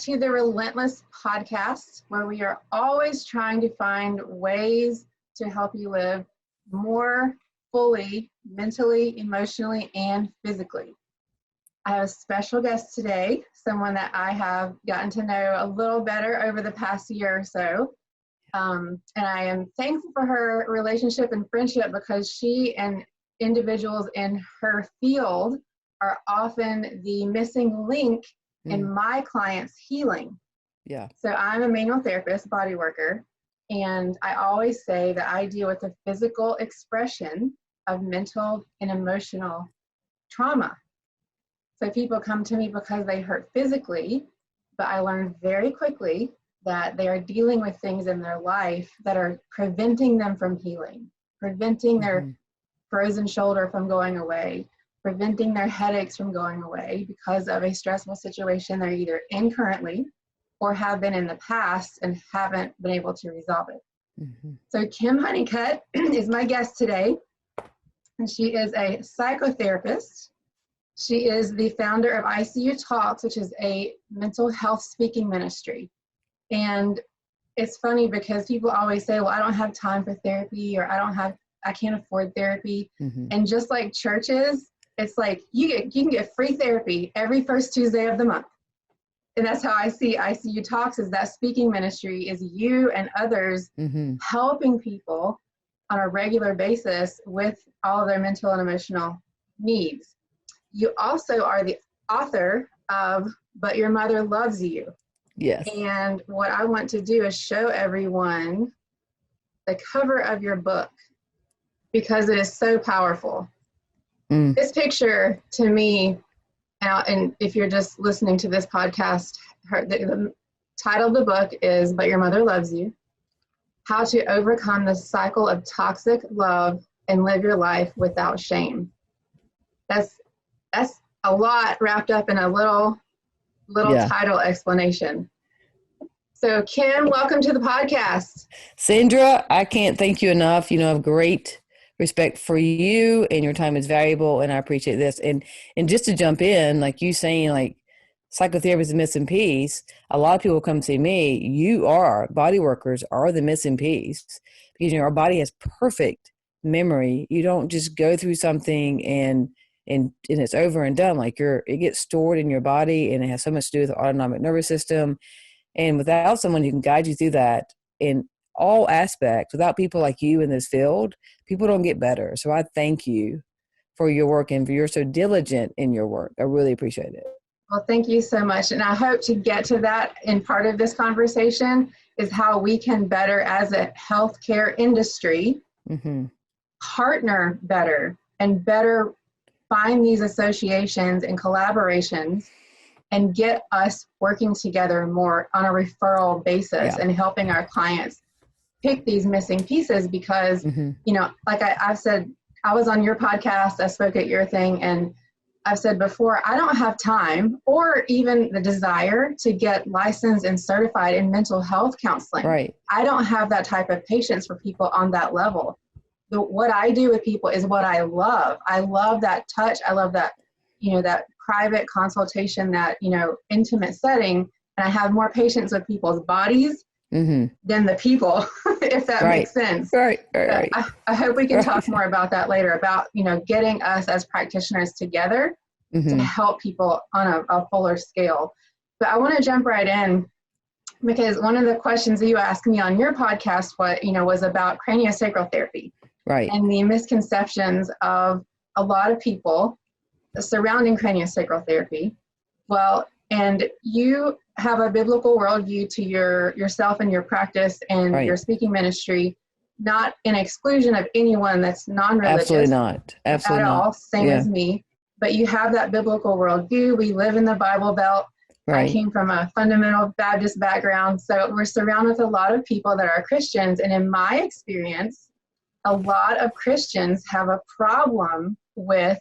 to the Relentless podcast, where we are always trying to find ways to help you live more fully, mentally, emotionally, and physically. I have a special guest today, someone that I have gotten to know a little better over the past year or so. And I am thankful for her relationship and friendship because she and individuals in her field are often the missing link in my clients' healing. Yeah. So I'm a manual therapist, body worker, and I always say that I deal with the physical expression of mental and emotional trauma. So people come to me because they hurt physically, but I learned very quickly that they are dealing with things in their life that are preventing them from healing, preventing their frozen shoulder from going away, preventing their headaches from going away because of a stressful situation they're either in currently or have been in the past and haven't been able to resolve it. So Kim Honeycutt is my guest today, and she is a psychotherapist. She is the founder of icuTalks, which is a mental health speaking ministry. And it's funny because people always say, well, I don't have time for therapy, or I can't afford therapy. And just like churches, it's like you can get free therapy every first Tuesday of the month. And that's how I see icuTalks, is that speaking ministry is you and others helping people on a regular basis with all of their mental and emotional needs. You also are the author of But Your Mother Loves You. Yes. And what I want to do is show everyone the cover of your book because it is so powerful. This picture to me, and if you're just listening to this podcast, the title of the book is But Your Mother Loves You: How to Overcome the Cycle of Toxic Love and Live Your Life Without Shame. That's a lot wrapped up in a little title explanation. So Kim, welcome to the podcast. Sandra, I can't thank you enough. You know, I have great respect for you, and your time is valuable, and I appreciate this. And just to jump in, like you saying, like psychotherapy is the missing piece. A lot of people come see me. Body workers are the missing piece, because our body has perfect memory. You don't just go through something and it's over and done. Like it gets stored in your body, and it has so much to do with the autonomic nervous system. And without someone who can guide you through that in all aspects, without people like you in this field, people don't get better. So I thank you for your work, and for you're so diligent in your work. I really appreciate it. Well, thank you so much. And I hope to get to that in part of this conversation, is how we can better, as a healthcare industry, partner better and better find these associations and collaborations and get us working together more on a referral basis and helping our clients pick these missing pieces. Because, you know, like I've said, I was on your podcast, I spoke at your thing, and I've said before, I don't have time or even the desire to get licensed and certified in mental health counseling. Right. I don't have that type of patience for people on that level. What I do with people is what I love. I love that touch. I love that, you know, that private consultation, that, you know, intimate setting. And I have more patience with people's bodies than the people, if that makes sense. Right. I hope we can talk more about that later, about, you know, getting us as practitioners together to help people on a fuller scale. But I want to jump right in, because one of the questions that you asked me on your podcast, was about craniosacral therapy. Right. And the misconceptions of a lot of people surrounding craniosacral therapy. Well, and you have a biblical worldview to yourself and your practice and your speaking ministry, not in exclusion of anyone that's non-religious. Absolutely not. Absolutely at not. all, same as me. But you have that biblical worldview. We live in the Bible Belt. Right. I came from a fundamental Baptist background. So we're surrounded with a lot of people that are Christians. And in my experience, a lot of Christians have a problem with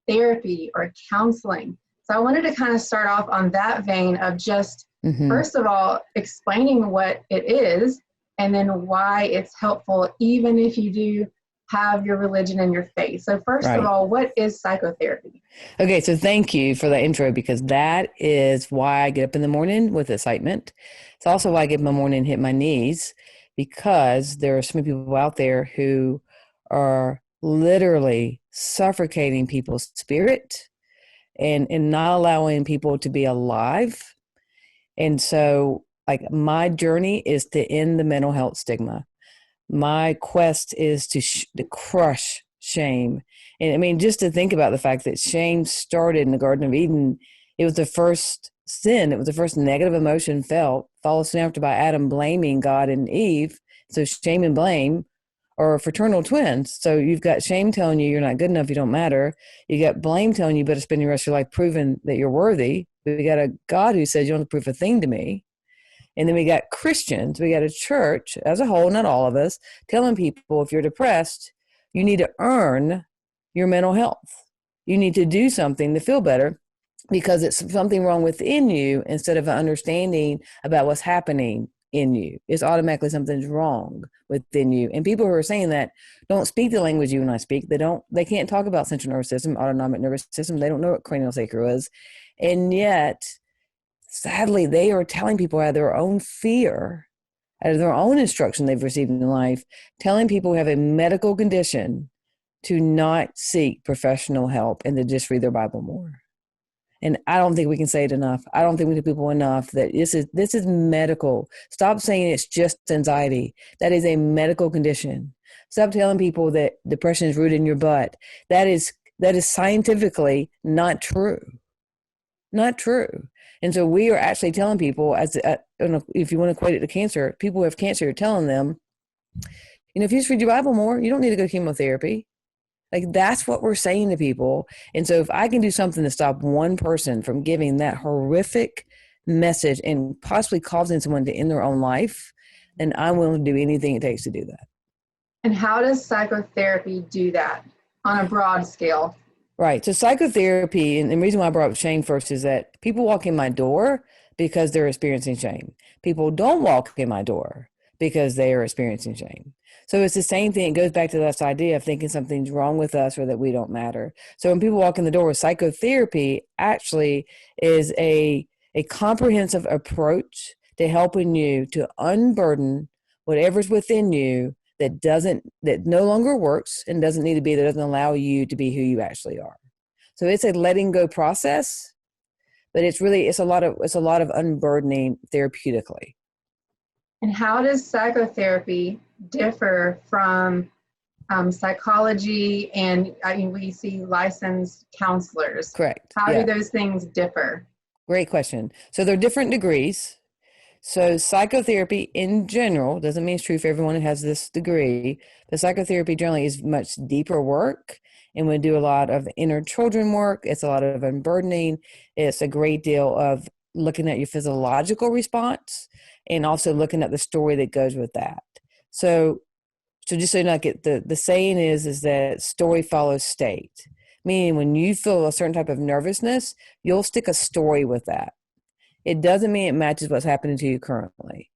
therapy or counseling. So I wanted to kind of start off on that vein of just, first of all, explaining what it is, and then why it's helpful, even if you do have your religion in your face. So first Right. of all, what is psychotherapy? Okay, so thank you for that intro, because that is why I get up in the morning with excitement. It's also why I get up in the morning and hit my knees, because there are so many people out there who are literally suffocating people's spirit and not allowing people to be alive. And so, like, my journey is to end the mental health stigma. My quest is to crush shame. And I mean, just to think about the fact that shame started in the Garden of Eden, it was the first sin, it was the first negative emotion felt, followed soon after by Adam blaming God and Eve. So shame and blame are fraternal twins. So you've got shame telling you you're not good enough, you don't matter. You got blame telling you better spend the rest of your life proving that you're worthy. We got a God who says you don't have to prove a thing to me. And then we got Christians, we got a church as a whole, not all of us, telling people if you're depressed, you need to earn your mental health. You need to do something to feel better because it's something wrong within you instead of an understanding about what's happening in you. It's automatically something's wrong within you. And people who are saying that don't speak the language you and I speak. They can't talk about central nervous system, autonomic nervous system. They don't know what cranial sacral is. And yet, sadly, they are telling people out of their own fear, out of their own instruction they've received in life, telling people who have a medical condition to not seek professional help and to just read their Bible more. And I don't think we can say it enough. I don't think we tell people enough that this is medical. Stop saying it's just anxiety. That is a medical condition. Stop telling people that depression is rooted in your butt. That is scientifically not true. Not true. And so we are actually telling people, I don't know if you want to equate it to cancer, people who have cancer, you're telling them, if you just read your Bible more, you don't need to go to chemotherapy. Like, that's what we're saying to people. And so if I can do something to stop one person from giving that horrific message and possibly causing someone to end their own life, then I'm willing to do anything it takes to do that. And how does psychotherapy do that on a broad scale? Right. So psychotherapy, and the reason why I brought up shame first is that people walk in my door because they're experiencing shame. People don't walk in my door because they are experiencing shame. So it's the same thing. It goes back to this idea of thinking something's wrong with us or that we don't matter. So when people walk in the door, psychotherapy actually is a comprehensive approach to helping you to unburden whatever's within you that no longer works and doesn't need to be, that doesn't allow you to be who you actually are. So it's a letting go process, but it's a lot of unburdening therapeutically. And how does psychotherapy differ from psychology and we see licensed counselors? Correct. How do those things differ? Great question. So they're different degrees. So psychotherapy in general, doesn't mean it's true for everyone who has this degree, but psychotherapy generally is much deeper work, and we do a lot of inner children work. It's a lot of unburdening. It's a great deal of looking at your physiological response and also looking at the story that goes with that. So just so you not get the saying is that story follows state, meaning when you feel a certain type of nervousness, you'll stick a story with that. It doesn't mean it matches what's happening to you currently.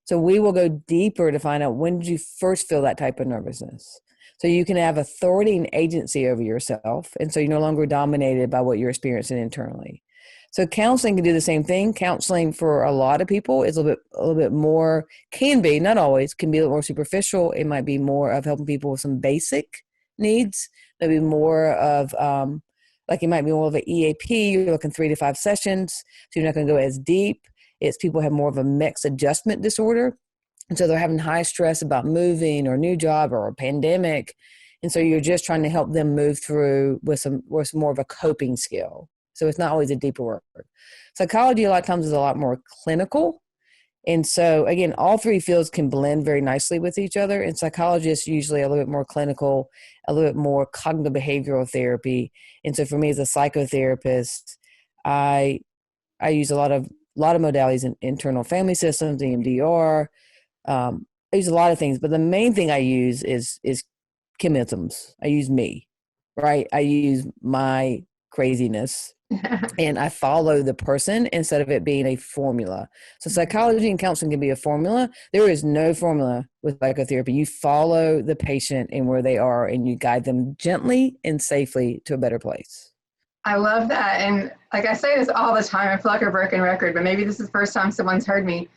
So we will go deeper to find out, when did you first feel that type of nervousness? So you can have authority and agency over yourself. And so you're no longer dominated by what you're experiencing internally. So counseling can do the same thing. Counseling for a lot of people is a little bit more, can be, not always, can be a little more superficial. It might be more of helping people with some basic needs, maybe more of, like it might be more of an EAP, you're looking 3 to 5 sessions, so you're not going to go as deep. It's people have more of a mixed adjustment disorder. And so they're having high stress about moving or a new job or a pandemic. And so you're just trying to help them move through with more of a coping skill. So it's not always a deeper work. Psychology a lot of times is a lot more clinical. And so, again, all three fields can blend very nicely with each other. And psychology is usually a little bit more clinical, a little bit more cognitive behavioral therapy. And so for me as a psychotherapist, I use a lot of modalities in internal family systems, EMDR. I use a lot of things, but the main thing I use is chemisms. I use me, right? I use my craziness, and I follow the person instead of it being a formula. So psychology and counseling can be a formula. There is no formula with psychotherapy. You follow the patient and where they are, and you guide them gently and safely to a better place. I love that. And like I say this all the time, I feel like a broken record, but maybe this is the first time someone's heard me.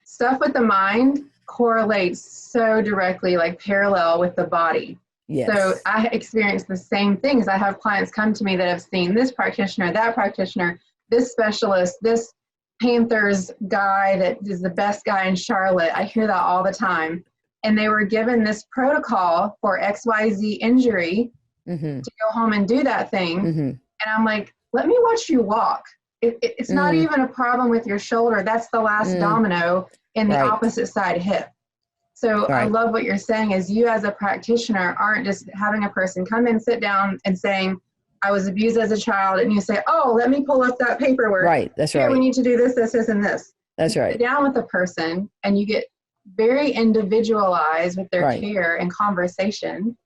Stuff with the mind correlates so directly, like parallel with the body. Yes. So I experience the same things. I have clients come to me that have seen this practitioner, that practitioner, this specialist, this Panthers guy that is the best guy in Charlotte. I hear that all the time. And they were given this protocol for XYZ injury to go home and do that thing. And I'm like, let me watch you walk. It's not even a problem with your shoulder. That's the last domino in the opposite side hip. So I love what you're saying is you as a practitioner aren't just having a person come in, sit down and saying, I was abused as a child. And you say, oh, let me pull up that paperwork. Right. That's right. Here, we need to do this, this, this, and this. That's right. Sit down with the person and you get very individualized with their care and conversation,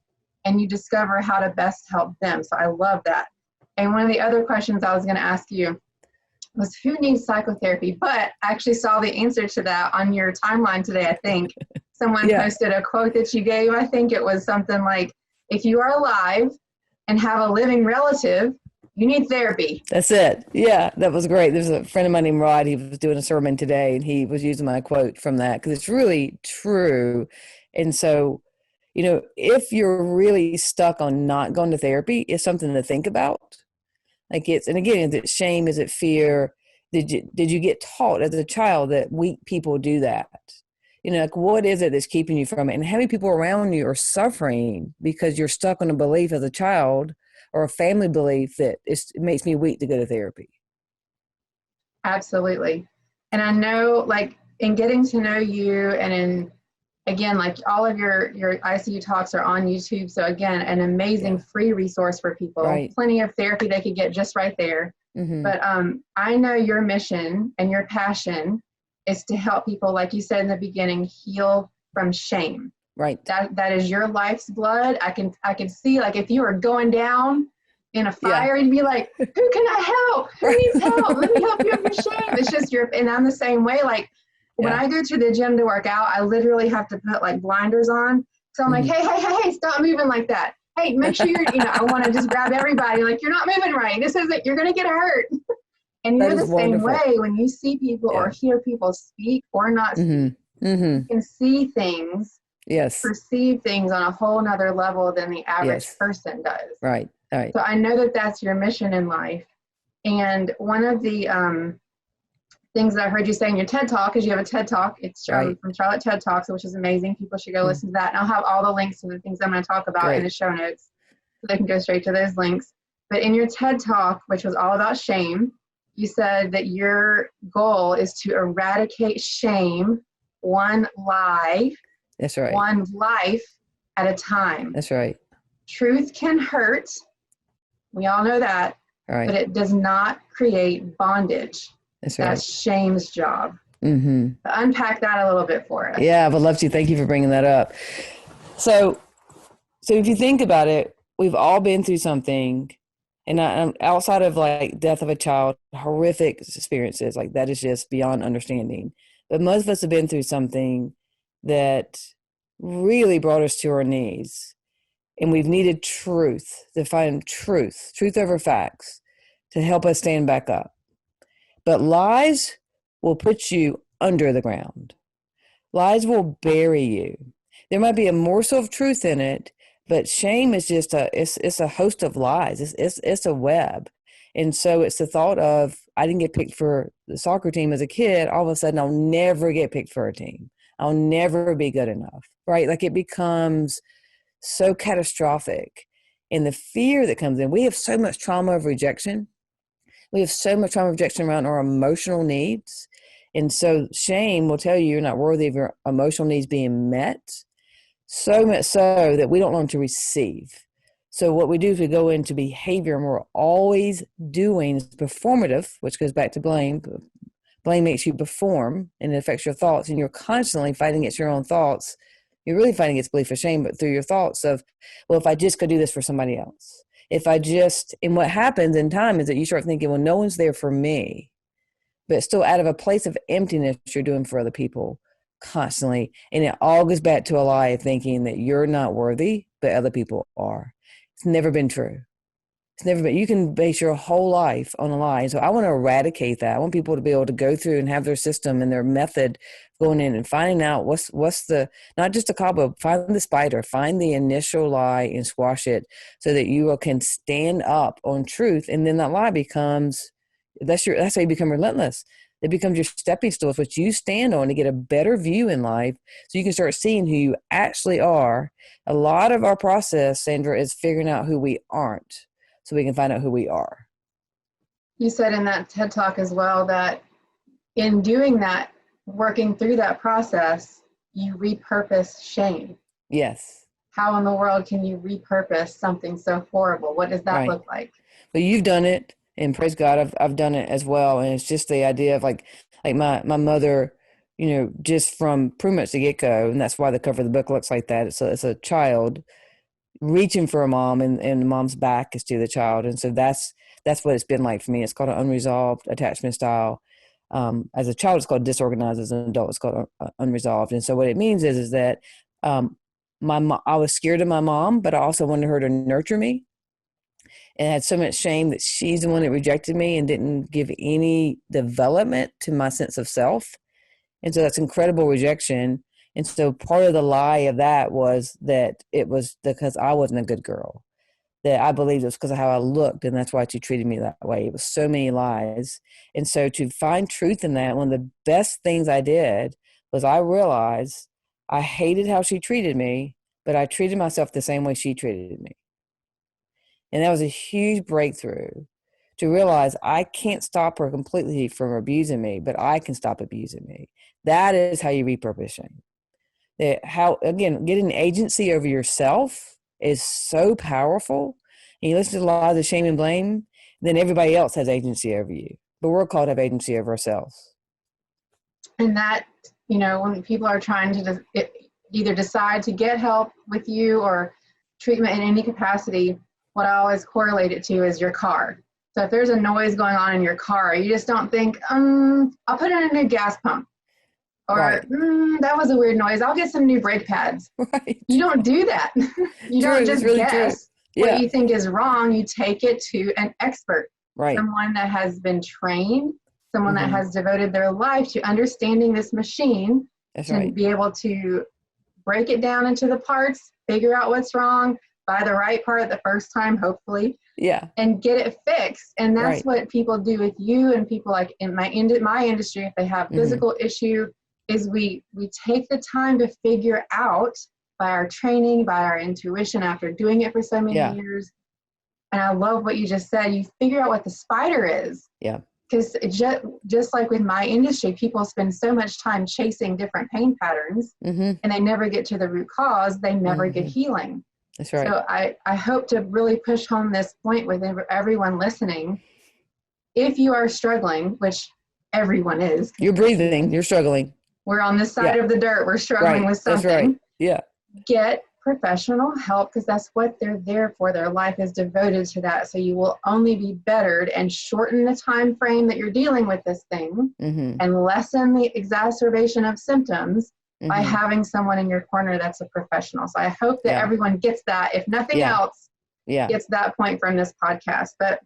and you discover how to best help them. So I love that. And one of the other questions I was going to ask you was who needs psychotherapy? But I actually saw the answer to that on your timeline today, I think. Someone posted a quote that you gave. I think it was something like, if you are alive and have a living relative, you need therapy. That's it. Yeah, that was great. There's a friend of mine named Rod. He was doing a sermon today, and he was using my quote from that because it's really true. And so, you know, if you're really stuck on not going to therapy, it's something to think about. Like and again, is it shame? Is it fear? Did you get taught as a child that weak people do that? You know, like what is it that's keeping you from it? And how many people around you are suffering because you're stuck on a belief as a child or a family belief that it makes me weak to go to therapy? Absolutely. And I know, like, in getting to know you and in, again, like all of your icuTalks are on YouTube. So again, an amazing free resource for people. Plenty of therapy they could get just right there. But I know your mission and your passion is to help people, like you said in the beginning, heal from shame. Right. That is your life's blood. I can see, like, if you were going down in a fire, you'd be like, who can I help? Who needs help? Let me help you with your shame. It's just and I'm the same way. Like, when I go to the gym to work out, I literally have to put like blinders on. So I'm like, hey, stop moving like that. Hey, make sure you're, I want to just grab everybody. Like, you're not moving right. This isn't, you're going to get hurt. And you're the same way when you see people or hear people speak or not speak. You can see things, perceive things on a whole nother level than the average person does. Right. So I know that that's your mission in life. And one of the things that I heard you say in your TED Talk is you have a TED Talk. It's from Charlotte TED Talks, which is amazing. People should go listen to that. And I'll have all the links to the things I'm going to talk about in the show notes so they can go straight to those links. But in your TED Talk, which was all about shame, you said that your goal is to eradicate shame one lie. That's right. One life at a time. That's right. Truth can hurt. We all know that. Right. But it does not create bondage. That's right. That's shame's job. Unpack that a little bit for us. Yeah, I would love to. Thank you for bringing that up. So if you think about it, we've all been through something, and outside of like death of a child, horrific experiences, like that is just beyond understanding. But most of us have been through something that really brought us to our knees, and we've needed truth, to find truth over facts, to help us stand back up. But lies will put you under the ground. Lies will bury you. There might be a morsel of truth in it, but shame is just it's a host of lies. It's a web. And so it's the thought of, I didn't get picked for the soccer team as a kid. All of a sudden, I'll never get picked for a team. I'll never be good enough, right? Like it becomes so catastrophic. And the fear that comes in, we have so much trauma of rejection. We have so much trauma of rejection around our emotional needs. And so shame will tell you you're not worthy of your emotional needs being met, so much so that we don't learn to receive. So what we do is we go into behavior, and we're always doing is performative, which goes back to blame. Blame makes you perform, and it affects your thoughts, and you're constantly fighting against your own thoughts. You're really fighting against belief of shame, but through your thoughts of, well, if I just go do this for somebody else, If I just, and what happens in time is that you start thinking, well, no one's there for me, but still out of a place of emptiness, you're doing for other people constantly. And it all goes back to a lie of thinking that you're not worthy, but other people are. It's never been true. It's never been. You can base your whole life on a lie. So I want to eradicate that. I want people to be able to go through and have their system and their method going in and finding out what's the, not just a cobweb, find the spider, find the initial lie and squash it so that you can stand up on truth. And then that lie becomes, that's how you become relentless. It becomes your stepping stool. It's what you stand on to get a better view in life so you can start seeing who you actually are. A lot of our process, Sandra, is figuring out who we aren't, so we can find out who we are. You said in that TED Talk as well that in doing that, working through that process, you repurpose shame. Yes. How in the world can you repurpose something so horrible? What does that look like? But you've done it, and praise God, I've done it as well. And it's just the idea of like my mother, just from pretty much the get-go, and that's why the cover of the book looks like that. It's a child reaching for a mom, and the mom's back is to the child. And so that's what it's been like for me. It's called an unresolved attachment style. As a child, it's called disorganized. As an adult, it's called unresolved. And so what it means is that I was scared of my mom, but I also wanted her to nurture me. And I had so much shame that she's the one that rejected me and didn't give any development to my sense of self. And so that's incredible rejection. And so part of the lie of that was that it was because I wasn't a good girl, that I believed it was because of how I looked, and that's why she treated me that way. It was so many lies. And so to find truth in that, one of the best things I did was I realized I hated how she treated me, but I treated myself the same way she treated me. And that was a huge breakthrough to realize I can't stop her completely from abusing me, but I can stop abusing me. That is how you repurpose shame. Getting agency over yourself is so powerful. And you listen to a lot of the shame and blame, then everybody else has agency over you. But we're called to have agency over ourselves. And that, when people are trying to either decide to get help with you or treatment in any capacity, what I always correlate it to is your car. So if there's a noise going on in your car, you just don't think, I'll put in a new gas pump. Or, that was a weird noise. I'll get some new brake pads. Right. You don't do that. You don't just really guess what you think is wrong. You take it to an expert, someone that has been trained, someone that has devoted their life to understanding this machine, be able to break it down into the parts, figure out what's wrong, buy the right part the first time, hopefully, and get it fixed. And that's what people do with you and people like in my industry, if they have physical issue, is we take the time to figure out by our training, by our intuition, after doing it for so many years. And I love what you just said. You figure out what the spider is. Yeah. Because just like with my industry, people spend so much time chasing different pain patterns and they never get to the root cause. They never get healing. That's right. So I hope to really push home this point with everyone listening. If you are struggling, which everyone is. You're breathing. You're struggling. We're on this side of the dirt. We're struggling with something. That's right. Yeah. Get professional help because that's what they're there for. Their life is devoted to that. So you will only be bettered and shorten the time frame that you're dealing with this thing and lessen the exacerbation of symptoms by having someone in your corner that's a professional. So I hope that everyone gets that, if nothing else, gets that point from this podcast. But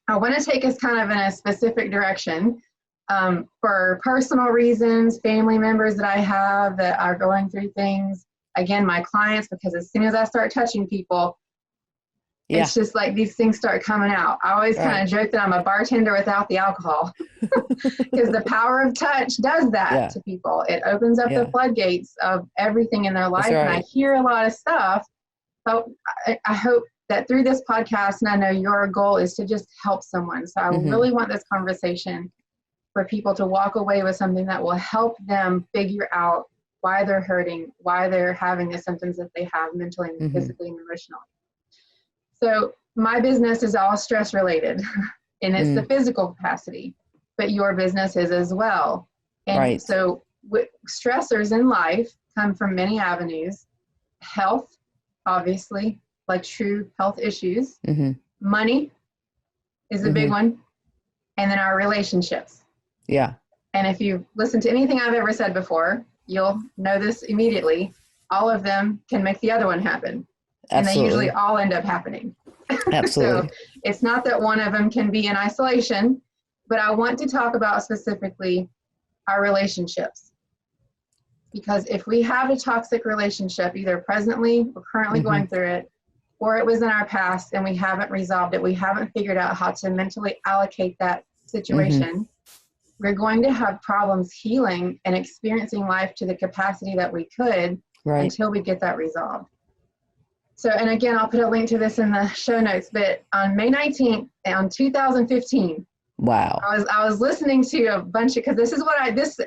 I want to take us kind of in a specific direction. For personal reasons, family members that I have that are going through things, again, my clients, because as soon as I start touching people, it's just like these things start coming out. I always kind of joke that I'm a bartender without the alcohol because the power of touch does that to people. It opens up the floodgates of everything in their life. And I hear a lot of stuff. So I hope that through this podcast, and I know your goal is to just help someone. So I really want this conversation for people to walk away with something that will help them figure out why they're hurting, why they're having the symptoms that they have mentally and physically and emotionally. So my business is all stress related and it's the physical capacity, but your business is as well. And so stressors in life come from many avenues. Health, obviously, like true health issues. Mm-hmm. Money is a big one. And then our relationships. Yeah. And if you listen to anything I've ever said before, you'll know this immediately. All of them can make the other one happen. And Absolutely. they usually all end up happening. Absolutely. So it's not that one of them can be in isolation, but I want to talk about specifically our relationships. Because if we have a toxic relationship, either presently or currently going through it, or it was in our past and we haven't resolved it, we haven't figured out how to mentally allocate that situation, we're going to have problems healing and experiencing life to the capacity that we could until we get that resolved. So, and again, I'll put a link to this in the show notes, but on May 19th, on 2015, wow, I was listening to a bunch of, because this is what this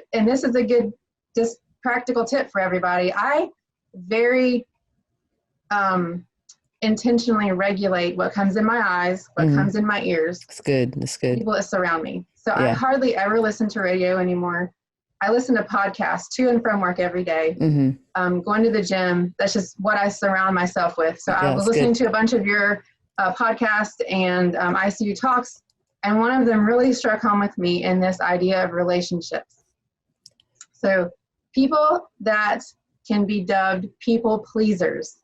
is a good, just practical tip for everybody. I very intentionally regulate what comes in my eyes, what comes in my ears. That's good. That's good. People that surround me. So I hardly ever listen to radio anymore. I listen to podcasts to and from work every day. Going to the gym, that's just what I surround myself with. So I was listening to a bunch of your podcasts and icuTalks, and one of them really struck home with me in this idea of relationships. So people that can be dubbed people pleasers.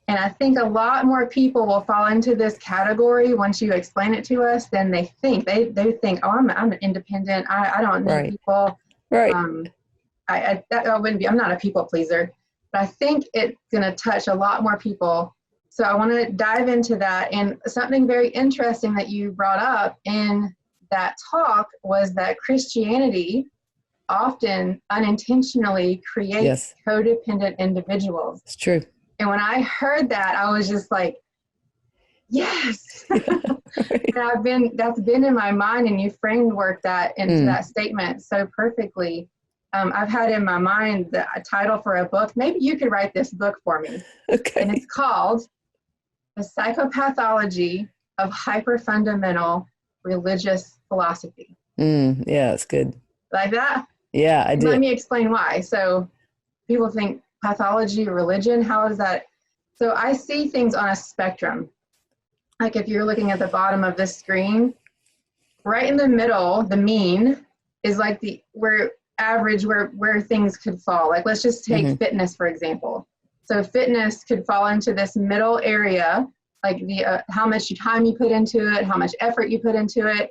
And I think a lot more people will fall into this category once you explain it to us than they think. They think, oh, I'm independent. I don't need people. I wouldn't be. I'm not a people pleaser. But I think it's going to touch a lot more people. So I want to dive into that. And something very interesting that you brought up in that talk was that Christianity often unintentionally creates codependent individuals. It's true. And when I heard that, I was just like, yes. And that's been in my mind, and you framework that into that statement so perfectly. I've had in my mind a title for a book. Maybe you could write this book for me. Okay. And it's called The Psychopathology of Hyperfundamental Religious Philosophy. Yeah, it's good. Like that? Yeah, I did. Let me explain why. So people think pathology, religion, how is that? So I see things on a spectrum. Like if you're looking at the bottom of this screen, right in the middle, the mean is like where things could fall. Like let's just take fitness, for example. So fitness could fall into this middle area, like the how much time you put into it, how much effort you put into it.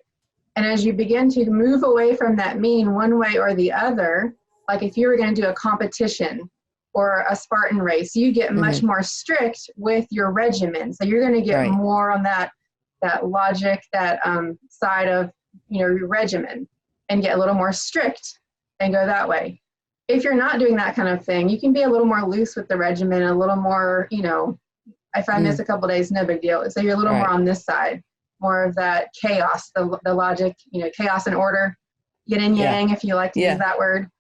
And as you begin to move away from that mean one way or the other, like if you were going to do a competition or a Spartan race, you get much more strict with your regimen. So you're going to get more on that logic, that side of your regimen, and get a little more strict and go that way. If you're not doing that kind of thing, you can be a little more loose with the regimen, a little more, if I miss a couple of days, no big deal. So you're a little more on this side, more of that chaos, the logic, chaos and order, yin and yang, if you like to use that word.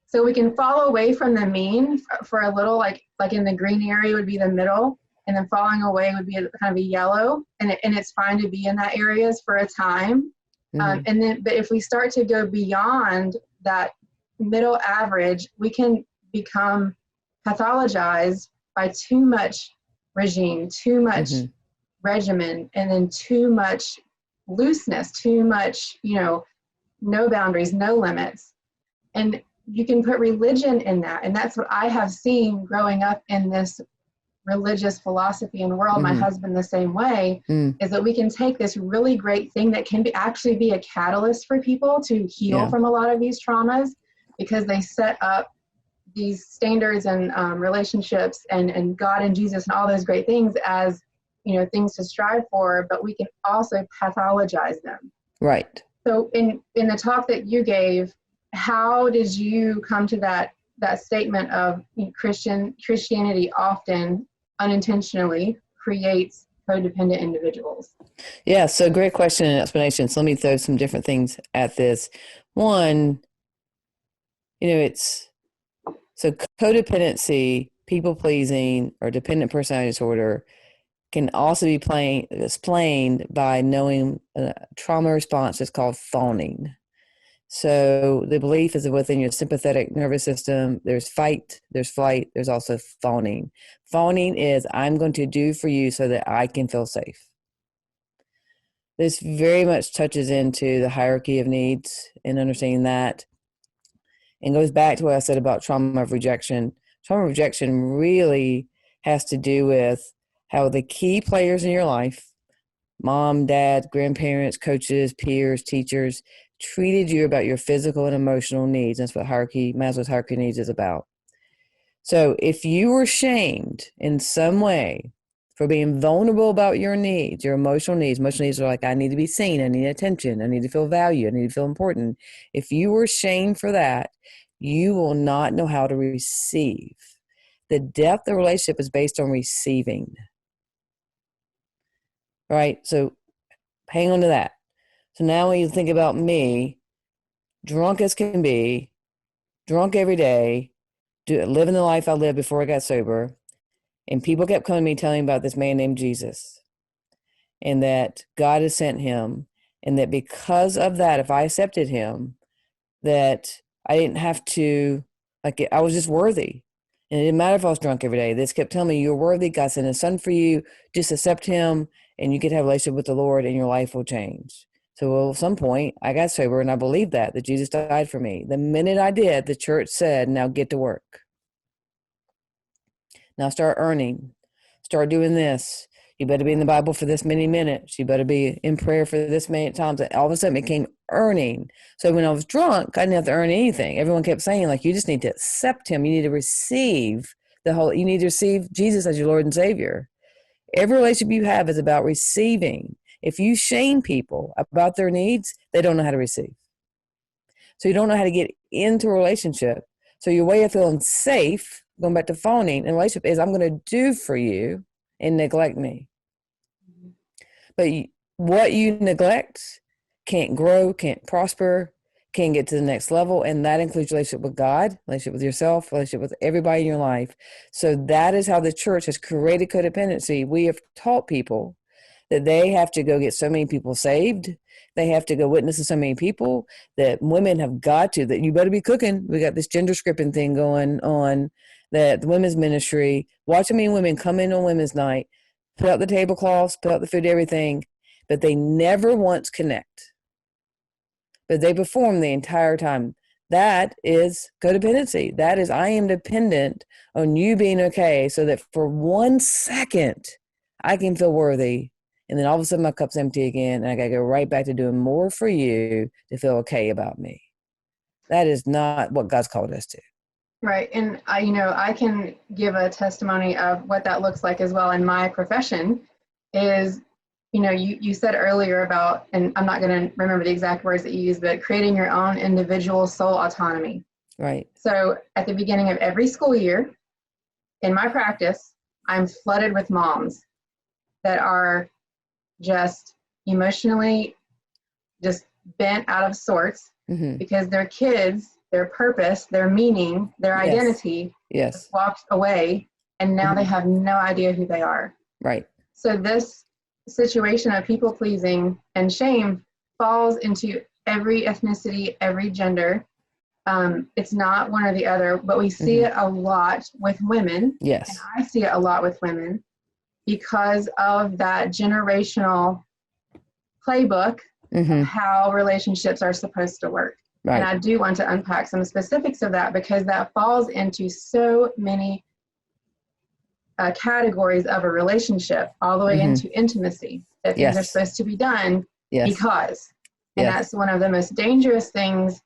So we can fall away from the mean for a little, like in the green area would be the middle, and then falling away would be kind of a yellow, and it's fine to be in that areas for a time. But if we start to go beyond that middle average, we can become pathologized by too much regime, too much regimen, and then too much looseness, too much, no boundaries, no limits. And you can put religion in that. And that's what I have seen growing up in this religious philosophy and world, my husband the same way, is that we can take this really great thing that can actually be a catalyst for people to heal from a lot of these traumas, because they set up these standards and relationships and God and Jesus and all those great things as, things to strive for, but we can also pathologize them. Right. So in the talk that you gave, how did you come to that statement of Christianity often unintentionally creates codependent individuals? Yeah, so great question and explanation. So let me throw some different things at this. One, so codependency, people pleasing, or dependent personality disorder can also be explained by knowing a trauma response is called fawning. So the belief is that within your sympathetic nervous system, there's fight, there's flight, there's also fawning. Fawning is I'm going to do for you so that I can feel safe. This very much touches into the hierarchy of needs and understanding that, and goes back to what I said about trauma of rejection. Trauma of rejection really has to do with how the key players in your life, mom, dad, grandparents, coaches, peers, teachers, treated you about your physical and emotional needs. That's what Maslow's hierarchy of needs is about. So if you were shamed in some way for being vulnerable about your needs, your emotional needs are like, I need to be seen, I need attention, I need to feel valued, I need to feel important. If you were shamed for that, you will not know how to receive. The depth of relationship is based on receiving. Right? So hang on to that. So now when you think about me, drunk as can be, drunk every day, living the life I lived before I got sober, and people kept coming to me telling me about this man named Jesus, and that God has sent him, and that because of that, if I accepted him, that I didn't have to, like, I was just worthy. And it didn't matter if I was drunk every day. They just kept telling me, you're worthy, God sent his son for you, just accept him, and you could have a relationship with the Lord, and your life will change. So at some point, I got sober, and I believed that Jesus died for me. The minute I did, the church said, now get to work. Now start earning. Start doing this. You better be in the Bible for this many minutes. You better be in prayer for this many times. And all of a sudden it became earning. So when I was drunk, I didn't have to earn anything. Everyone kept saying, like, you just need to accept him. You need to receive you need to receive Jesus as your Lord and Savior. Every relationship you have is about receiving. If you shame people about their needs, they don't know how to receive. So you don't know how to get into a relationship. So your way of feeling safe, going back to fawning in a relationship, is I'm going to do for you and neglect me. But what you neglect can't grow, can't prosper, can't get to the next level. And that includes relationship with God, relationship with yourself, relationship with everybody in your life. So that is how the church has created codependency. We have taught people that they have to go get so many people saved. They have to go witness to so many people, that women have got to, that you better be cooking. We got this gender scripting thing going on, that the women's ministry, watch how many women come in on women's night, put out the tablecloths, put out the food, everything, but they never once connect. But they perform the entire time. That is codependency. That is, I am dependent on you being okay so that for 1 second I can feel worthy. And then all of a sudden my cup's empty again, and I got to go right back to doing more for you to feel okay about me. That is not what God's called us to. Right. And I can give a testimony of what that looks like as well in my profession is, you said earlier about, and I'm not going to remember the exact words that you used, but creating your own individual soul autonomy. Right. So at the beginning of every school year in my practice, I'm flooded with moms that are just emotionally just bent out of sorts because their kids, their purpose, their meaning, their identity just walked away, and now they have no idea who they are. Right. So this situation of people pleasing and shame falls into every ethnicity, every gender. It's not one or the other, but we see it a lot with women. Yes. And I see it a lot with women because of that generational playbook of how relationships are supposed to work. Right. And I do want to unpack some specifics of that because that falls into so many categories of a relationship, all the way into intimacy, that things are supposed to be done because. And that's one of the most dangerous things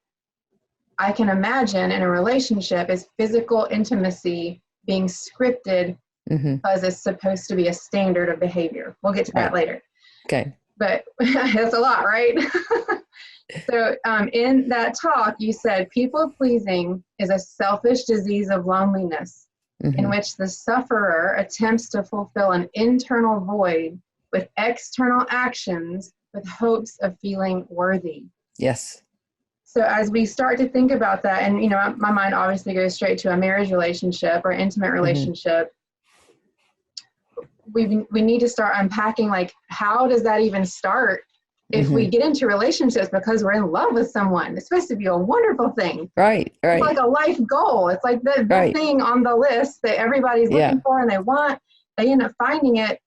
I can imagine in a relationship is physical intimacy being scripted because it's supposed to be a standard of behavior. We'll get to that later. Okay. But that's a lot, right? So in that talk, you said people pleasing is a selfish disease of loneliness in which the sufferer attempts to fulfill an internal void with external actions with hopes of feeling worthy. Yes. So as we start to think about that, and my mind obviously goes straight to a marriage relationship or intimate relationship, we need to start unpacking, like, how does that even start if we get into relationships because we're in love with someone, it's supposed to be a wonderful thing. Right. It's like a life goal. It's like the thing on the list that everybody's looking for and they want. They end up finding it.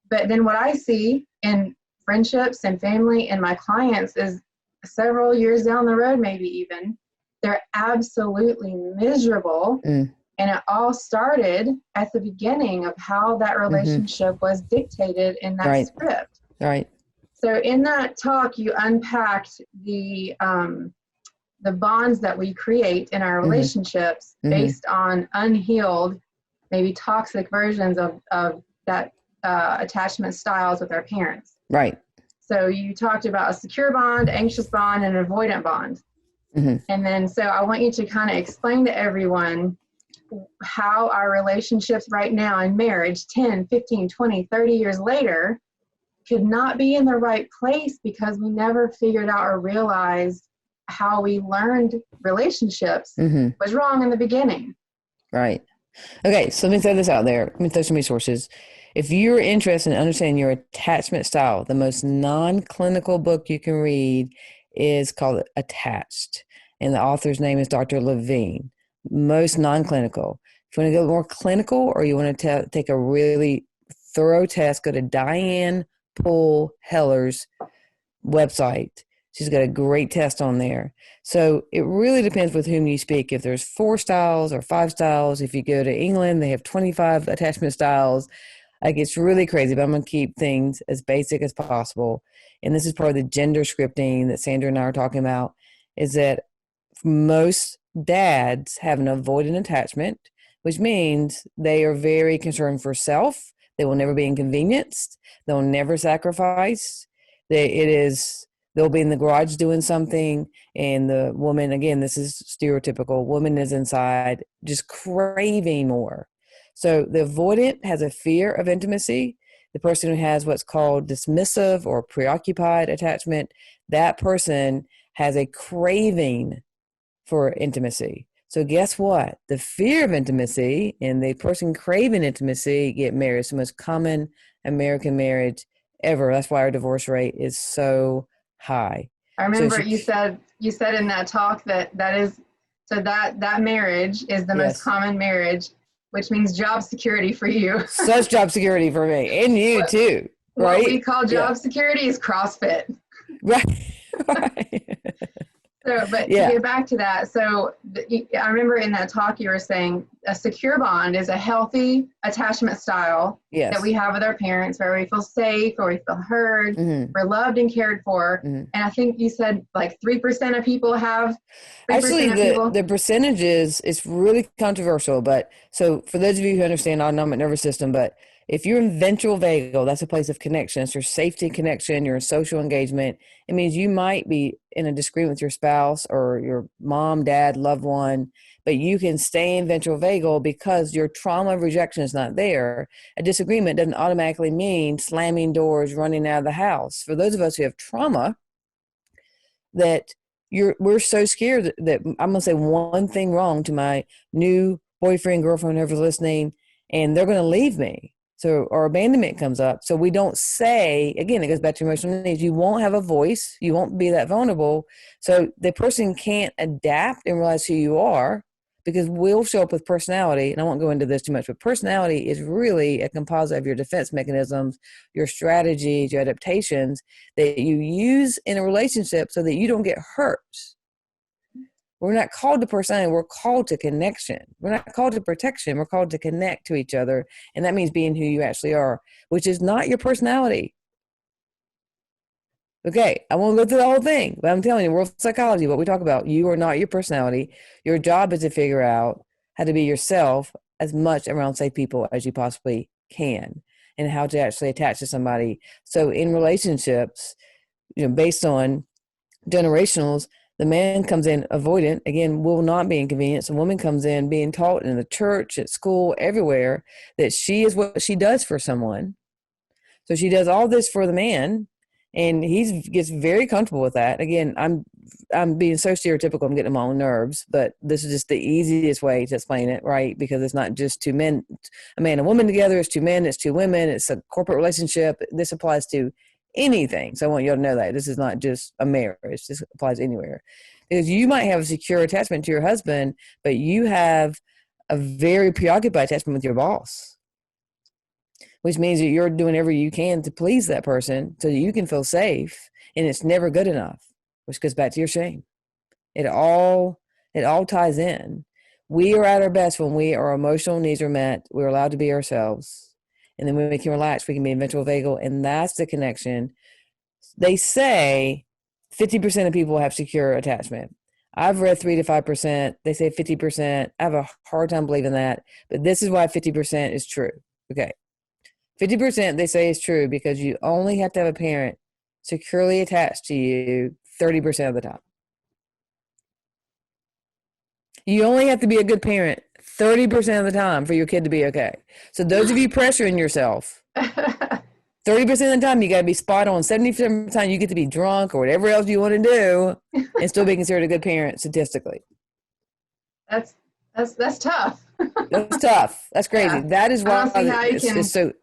But then what I see in friendships and family and my clients is several years down the road, maybe even, they're absolutely miserable. And it all started at the beginning of how that relationship was dictated in that script. Right. So in that talk, you unpacked the bonds that we create in our relationships based on unhealed, maybe toxic versions of that attachment styles with our parents. Right. So you talked about a secure bond, anxious bond, and an avoidant bond. And then so I want you to kind of explain to everyone how our relationships right now in marriage, 10, 15, 20, 30 years later, could not be in the right place because we never figured out or realized how we learned relationships was wrong in the beginning. Right. Okay, so let me throw this out there. Let me throw some resources. If you're interested in understanding your attachment style, the most non-clinical book you can read is called Attached, and the author's name is Dr. Levine. Most non-clinical. If you want to go more clinical or you want to take a really thorough test, go to Diane Poole Heller's website. She's got a great test on there. So it really depends with whom you speak. If there's 4 styles or 5 styles, if you go to England, they have 25 attachment styles. Like, it's really crazy, but I'm going to keep things as basic as possible. And this is part of the gender scripting that Sandra and I are talking about, is that most dads have an avoidant attachment, which means they are very concerned for self. They will never be inconvenienced. They'll never sacrifice. They'll be in the garage doing something, and the woman, again, this is stereotypical, woman is inside just craving more. So the avoidant has a fear of intimacy. The person who has what's called dismissive or preoccupied attachment, that person has a craving for intimacy. So guess what? The fear of intimacy and the person craving intimacy get married. It's the most common American marriage ever. That's why our divorce rate is so high. I remember you said in that talk that marriage is the most common marriage, which means job security for you. Such job security for me and you too, right? What we call job security is CrossFit. Right. So, but to get back to that, so I remember in that talk you were saying a secure bond is a healthy attachment style that we have with our parents, where we feel safe, or we feel heard, we're loved and cared for. And I think you said like 3% of people have. Actually, the percentages, it's really controversial. But so for those of you who understand autonomic nervous system, but if you're in ventral vagal, that's a place of connection. It's your safety connection, your social engagement. It means you might be in a disagreement with your spouse or your mom, dad, loved one, but you can stay in ventral vagal because your trauma of rejection is not there. A disagreement doesn't automatically mean slamming doors, running out of the house. For those of us who have trauma, that we're so scared that I'm going to say one thing wrong to my new boyfriend, girlfriend, whoever's listening, and they're going to leave me. So, or abandonment comes up. So we don't say, again, it goes back to emotional needs. You won't have a voice. You won't be that vulnerable. So the person can't adapt and realize who you are, because we'll show up with personality. And I won't go into this too much, but personality is really a composite of your defense mechanisms, your strategies, your adaptations that you use in a relationship so that you don't get hurt. We're not called to personality. We're called to connection. We're not called to protection. We're called to connect to each other. And that means being who you actually are, which is not your personality. Okay, I won't go through the whole thing, but I'm telling you, world psychology, what we talk about, you are not your personality. Your job is to figure out how to be yourself as much around safe people as you possibly can, and how to actually attach to somebody. So in relationships, based on generationals, the man comes in avoidant, again, will not be inconvenienced. A woman comes in being taught in the church, at school, everywhere, that she is what she does for someone. So she does all this for the man, and he gets very comfortable with that. Again, I'm being so stereotypical, I'm getting them all on nerves, but this is just the easiest way to explain it, right? Because it's not just two men, a man and woman together, it's two men, it's two women, it's a corporate relationship. This applies to anything. So I want you all to know that this is not just a marriage. This applies anywhere. Because you might have a secure attachment to your husband, but you have a very preoccupied attachment with your boss, which means that you're doing everything you can to please that person so that you can feel safe, and it's never good enough, which goes back to your shame. It all ties in. We are at our best when our emotional needs are met. We're allowed to be ourselves. And then when we can relax, we can be ventral vagal, and that's the connection. They say 50% of people have secure attachment. I've read 3 to 5%. They say 50%. I have a hard time believing that, but this is why 50% is true. Okay. 50% they say is true because you only have to have a parent securely attached to you 30% of the time. You only have to be a good parent 30% of the time for your kid to be okay. So those of you pressuring yourself, 30% of the time you got to be spot on. 70% of the time you get to be drunk or whatever else you want to do and still be considered a good parent statistically. That's tough. That's tough. That's crazy. Yeah. That is why I don't see how you can, it's so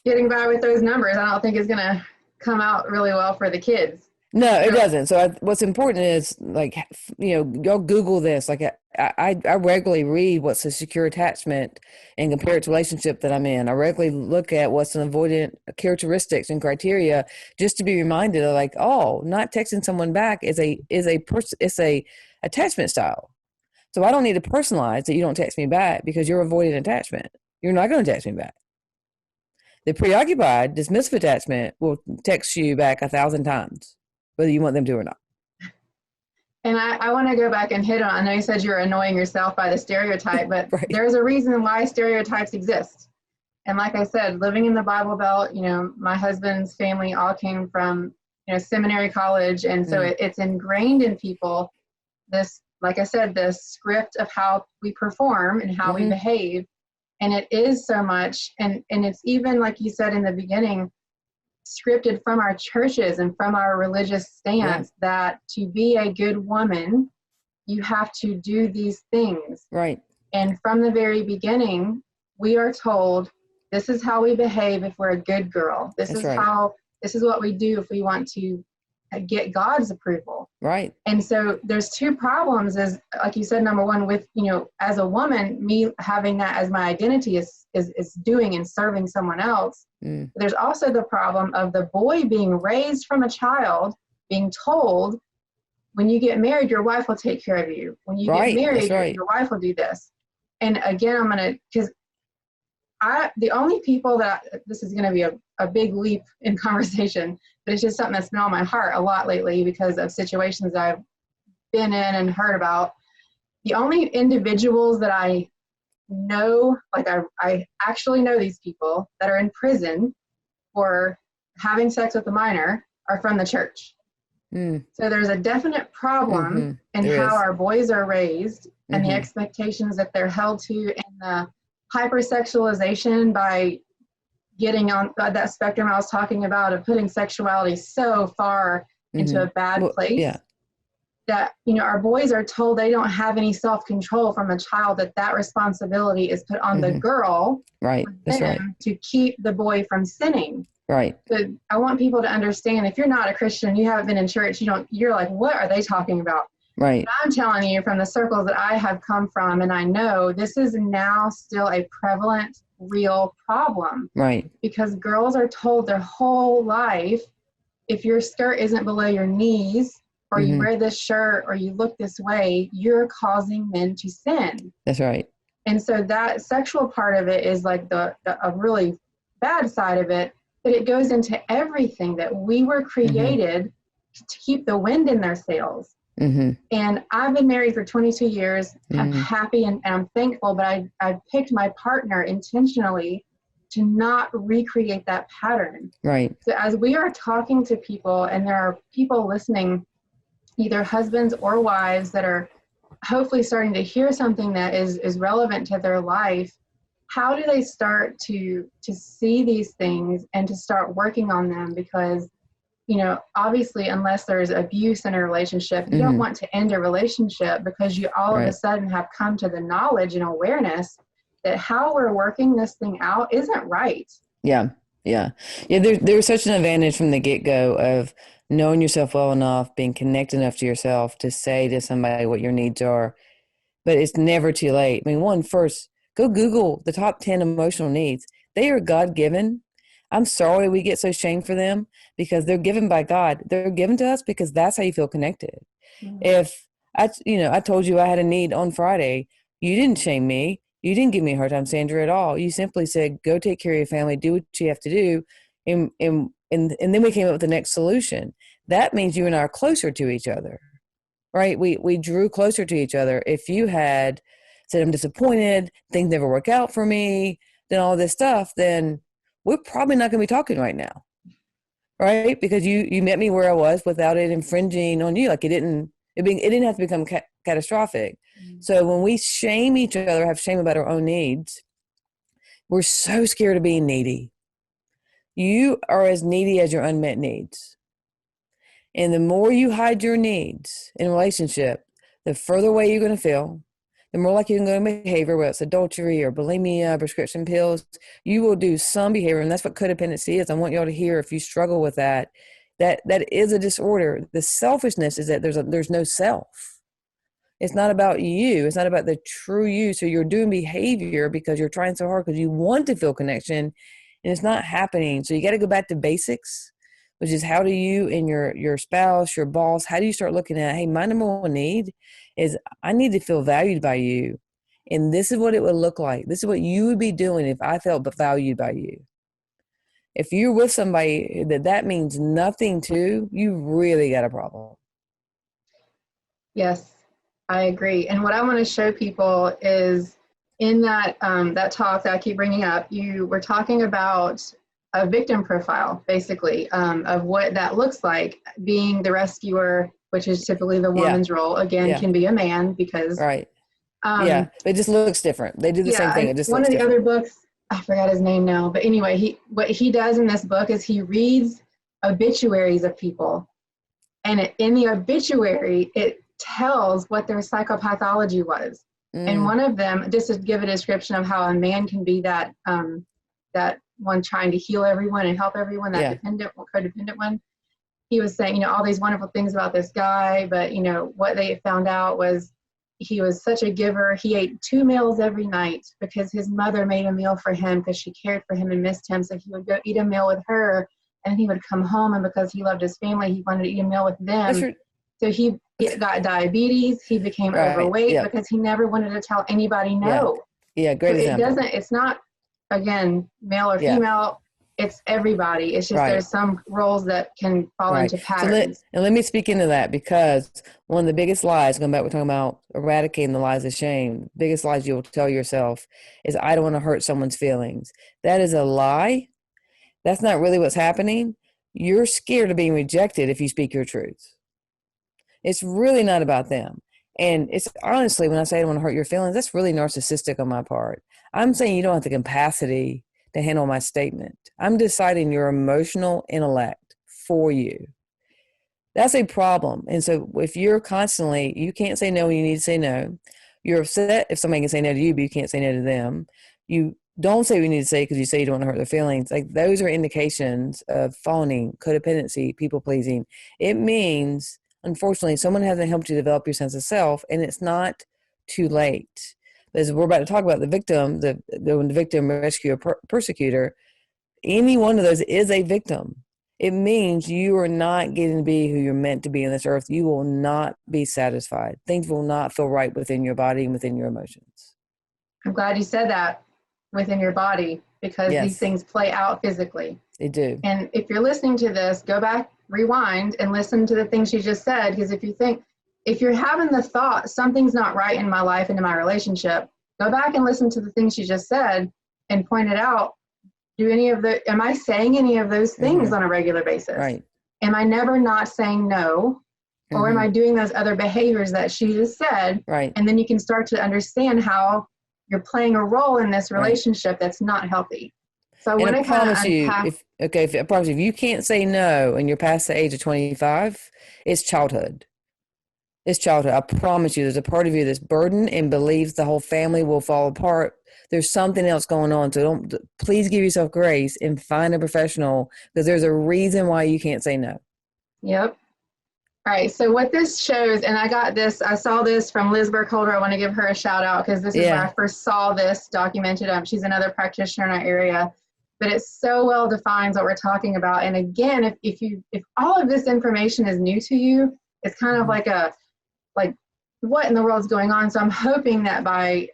getting by with those numbers. I don't think it's going to come out really well for the kids. No, it doesn't. So what's important is, like, y'all Google this. Like, I regularly read what's a secure attachment and compare it to relationship that I'm in. I regularly look at what's an avoidant characteristics and criteria just to be reminded of, like, oh, not texting someone back is a attachment style. So I don't need to personalize that you don't text me back because you're avoiding attachment. You're not going to text me back. The preoccupied dismissive attachment will text you back 1,000 times, whether you want them to or not. And I want to go back and hit on, I know you said you're annoying yourself by the stereotype, but Right. There's a reason why stereotypes exist. And like I said, living in the Bible Belt, my husband's family all came from, seminary college. And so it's ingrained in people, this, like I said, this script of how we perform and how we behave. And it is so much, and it's even, like you said in the beginning, scripted from our churches and from our religious stance that to be a good woman, you have to do these things. Right. And from the very beginning, we are told this is how we behave if we're a good girl. This is what we do if we want to get God's approval. Right. And so there's two problems, is like you said, number one, with, as a woman, me having that as my identity is doing and serving someone else. There's also the problem of the boy being raised from a child, being told, when you get married, your wife will take care of you. When you get married, your wife will do this. And again, the only people this is going to be a big leap in conversation, but it's just something that's been on my heart a lot lately because of situations I've been in and heard about. The only individuals that I know, like I actually know these people that are in prison for having sex with a minor are from the church. So there's a definite problem in how our boys are raised and the expectations that they're held to, and the hypersexualization by getting on that spectrum I was talking about of putting sexuality so far into a bad place that, our boys are told they don't have any self-control from a child, that responsibility is put on the girl to keep the boy from sinning. Right. So I want people to understand, if you're not a Christian, you haven't been in church, you're like, what are they talking about? Right. But I'm telling you, from the circles that I have come from, and I know this is now still a prevalent, real problem. Right. Because girls are told their whole life, if your skirt isn't below your knees, or you wear this shirt, or you look this way, you're causing men to sin. That's right. And so that sexual part of it is like a really bad side of it, but it goes into everything that we were created to keep the wind in their sails. And I've been married for 22 years. I'm happy and I'm thankful, but I picked my partner intentionally to not recreate that pattern. Right. So as we are talking to people, and there are people listening, either husbands or wives, that are hopefully starting to hear something that is relevant to their life, how do they start to see these things and to start working on them? Because, obviously, unless there's abuse in a relationship, you don't want to end a relationship because you all of a sudden have come to the knowledge and awareness that how we're working this thing out isn't right. Yeah. Yeah. Yeah. There's such an advantage from the get-go of knowing yourself well enough, being connected enough to yourself to say to somebody what your needs are. But it's never too late. I mean, first, go Google the top 10 emotional needs. They are God given. I'm sorry we get so shamed for them because they're given by God. They're given to us because that's how you feel connected. Mm. If I told you I had a need on Friday, you didn't shame me. You didn't give me a hard time, Sandra, at all. You simply said, go take care of your family, do what you have to do. And then we came up with the next solution. That means you and I are closer to each other, right? We drew closer to each other. If you had said, I'm disappointed, things never work out for me, then all this stuff, then we're probably not going to be talking right now, right? Because you met me where I was without it infringing on you. Like it didn't have to become catastrophic. Mm. So when we shame each other, have shame about our own needs, we're so scared of being needy. You are as needy as your unmet needs. And the more you hide your needs in a relationship, the further away you're going to feel, the more like you can go to behavior, whether it's adultery or bulimia, prescription pills, you will do some behavior. And that's what codependency is. I want y'all to hear, if you struggle with that is a disorder. The selfishness is that there's no self. It's not about you. It's not about the true you. So you're doing behavior because you're trying so hard because you want to feel connection, and it's not happening. So you got to go back to basics, which is how do you and your spouse, your boss, how do you start looking at, hey, my number one need is I need to feel valued by you. And this is what it would look like. This is what you would be doing if I felt valued by you. If you're with somebody that means nothing to, you really got a problem. Yes, I agree. And what I want to show people is in that that talk that I keep bringing up, you were talking about a victim profile, basically, of what that looks like. Being the rescuer, which is typically the woman's role, again, can be a man because. Right. It just looks different. They do the same thing. It just one looks of the different. other books, I forgot his name now, but anyway, what he does in this book is he reads obituaries of people, and in the obituary, it tells what their psychopathology was. And one of them, just to give a description of how a man can be that that one trying to heal everyone and help everyone, that codependent one. He was saying, all these wonderful things about this guy, but what they found out was he was such a giver. He ate 2 meals every night because his mother made a meal for him because she cared for him and missed him. So he would go eat a meal with her, and he would come home, and because he loved his family, he wanted to eat a meal with them. So he got diabetes. He became overweight because he never wanted to tell anybody no. Great example. It's not, again, male or female. It's everybody. It's just there's some roles that can fall into patterns. So let me speak into that, because one of the biggest lies, going back, we're talking about eradicating the lies of shame, biggest lies you'll tell yourself is, I don't want to hurt someone's feelings. That is a lie. That's not really what's happening. You're scared of being rejected if you speak your truth. It's really not about them. And it's honestly, when I say I don't want to hurt your feelings, that's really narcissistic on my part. I'm saying you don't have the capacity to handle my statement. I'm deciding your emotional intellect for you. That's a problem. And so if you're constantly, you can't say no when you need to say no. You're upset if somebody can say no to you, but you can't say no to them. You don't say what you need to say because you say you don't want to hurt their feelings. Like, those are indications of fawning, codependency, people pleasing. It means, unfortunately, someone hasn't helped you develop your sense of self, and it's not too late. As we're about to talk about the victim, the victim, rescuer, persecutor, any one of those is a victim. It means you are not getting to be who you're meant to be on this earth. You will not be satisfied. Things will not feel right within your body and within your emotions. I'm glad you said that, within your body, because these things play out physically. They do. And if you're listening to this, go back, rewind, and listen to the things you just said. Because if you're having the thought, something's not right in my life and in my relationship, go back and listen to the things you just said and point it out. Am I saying any of those things on a regular basis? Right. Am I never not saying no? Or am I doing those other behaviors that she just said? Right. And then you can start to understand how you're playing a role in this relationship that's not healthy. So I want to promise you, if you can't say no and you're past the age of 25, it's childhood. It's childhood. I promise you, there's a part of you that's burdened and believes the whole family will fall apart. There's something else going on. So please give yourself grace and find a professional, because there's a reason why you can't say no. Yep. All right. So what this shows, and I saw this from Liz Burkholder. I want to give her a shout out because this is where I first saw this documented. She's another practitioner in our area, but it so well defines what we're talking about. And again, if all of this information is new to you, it's kind of like what in the world is going on? So I'm hoping that by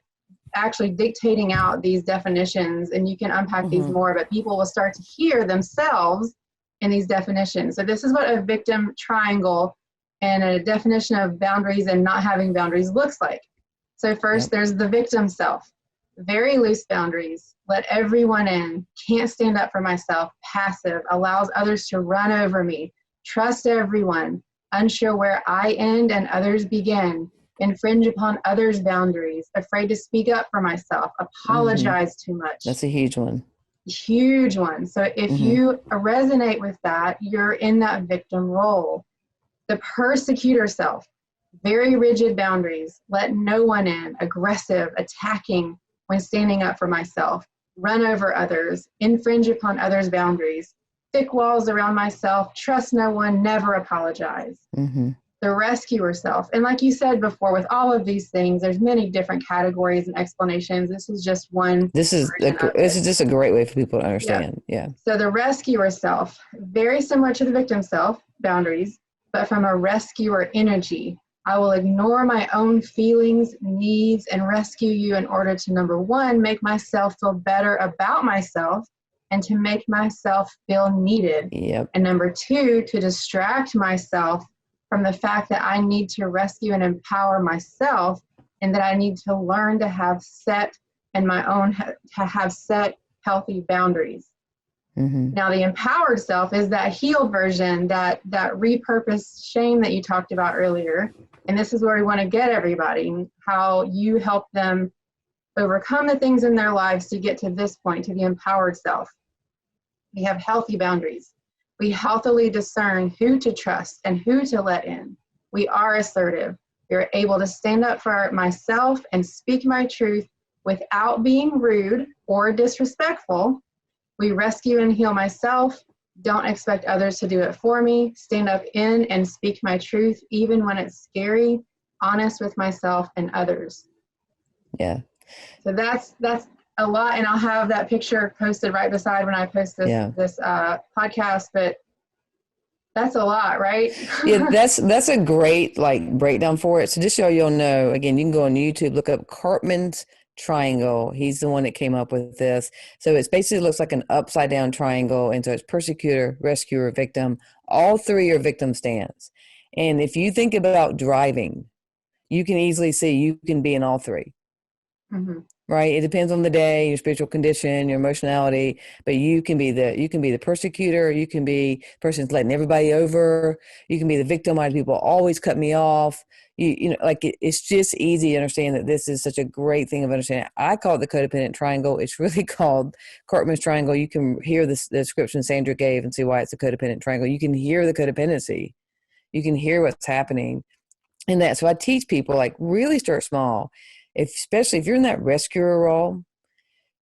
actually dictating out these definitions, and you can unpack these more, but people will start to hear themselves in these definitions. So this is what a victim triangle and a definition of boundaries and not having boundaries looks like. So first, there's the victim self. Very loose boundaries. Let everyone in. Can't stand up for myself. Passive. Allows others to run over me. Trust everyone. Unsure where I end and others begin. Infringe upon others' boundaries. Afraid to speak up for myself. Apologize too much. That's a huge one. Huge one. So if you resonate with that, you're in that victim role. The persecutor self, very rigid boundaries, let no one in, aggressive, attacking when standing up for myself, run over others, infringe upon others' boundaries, thick walls around myself, trust no one, never apologize. The rescuer self. And like you said before, with all of these things, there's many different categories and explanations. This is just one. This is just a great way for people to understand. Yeah. So the rescuer self, very similar to the victim self, boundaries, but from a rescuer energy. I will ignore my own feelings, needs, and rescue you in order to, number one, make myself feel better about myself and to make myself feel needed. And number two, to distract myself from the fact that I need to rescue and empower myself, and that I need to learn to have set healthy boundaries. Now, the empowered self is that healed version, that repurposed shame that you talked about earlier. And this is where we want to get everybody, how you help them overcome the things in their lives to get to this point, to the empowered self. We have healthy boundaries. We healthily discern who to trust and who to let in. We are assertive. We're able to stand up for myself and speak my truth without being rude or disrespectful. We rescue and heal myself. Don't expect others to do it for me. Stand up in and speak my truth, even when it's scary, honest with myself and others. Yeah. So that's a lot, and I'll have that picture posted right beside when I post this podcast, but that's a lot, right? Yeah, that's a great breakdown for it. So just so you'll know, again, you can go on YouTube, look up Cartman's triangle. He's the one that came up with this. So it basically looks like an upside down triangle. And so it's persecutor, rescuer, victim. All three are victim stance. And if you think about driving, you can easily see you can be in all three. Right? It depends on the day, your spiritual condition, your emotionality, but you can be the persecutor, you can be the person that's letting everybody over, you can be the victim. People always cut me off. It's just easy to understand that this is such a great thing of understanding. I call it the codependent triangle. It's really called Cartman's triangle. You can hear the description Sandra gave and see why it's a codependent triangle. You can hear the codependency. You can hear what's happening in that. So I teach people, really start small. Especially if you're in that rescuer role,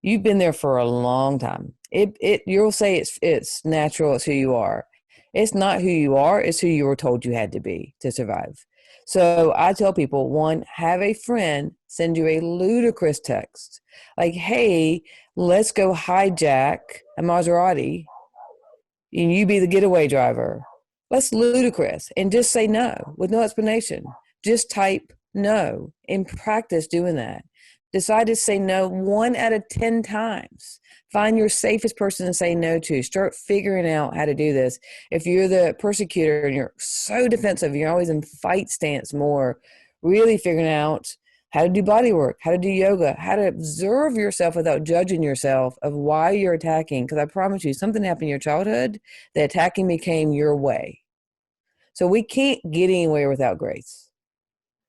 you've been there for a long time. You'll say it's natural. It's who you are. It's not who you are. It's who you were told you had to be to survive. So I tell people, one, have a friend send you a ludicrous text. Hey, let's go hijack a Maserati and you be the getaway driver. That's ludicrous. And just say no with no explanation. Just type no and practice doing that. Decide to say no 1 out of 10 times. Find your safest person to say no to. Start figuring out how to do this. If you're the persecutor and you're so defensive, you're always in fight stance more, really figuring out how to do body work, how to do yoga, how to observe yourself without judging yourself of why you're attacking. Because I promise you, something happened in your childhood, the attacking became your way. So we can't get anywhere without grace.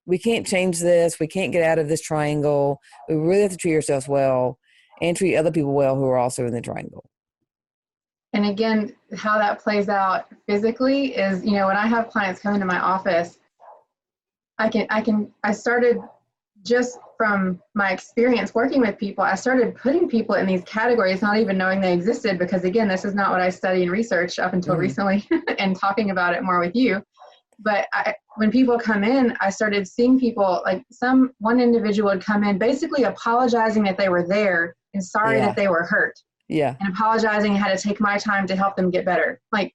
We can't change this. We can't get out of this triangle. We really have to treat ourselves well and treat other people well who are also in the triangle. And again, how that plays out physically is, when I have clients come into my office, I started just from my experience working with people, I started putting people in these categories, not even knowing they existed, because again, this is not what I study and research up until recently and talking about it more with you. But when people come in, I started seeing people, like one individual would come in basically apologizing that they were there and sorry that they were hurt. Yeah. And apologizing, I had to take my time to help them get better. Like,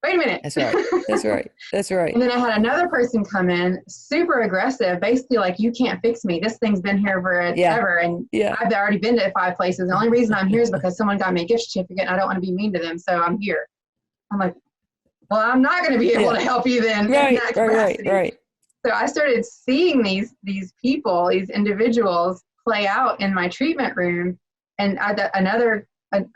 wait a minute. That's right. That's right. That's right. And then I had another person come in super aggressive, basically like, you can't fix me. This thing's been here forever. And I've already been to 5 places. The only reason I'm here is because someone got me a gift certificate and I don't want to be mean to them. So I'm here. I'm like, well, I'm not going to be able to help you then. Right. So I started seeing these people, these individuals play out in my treatment room. And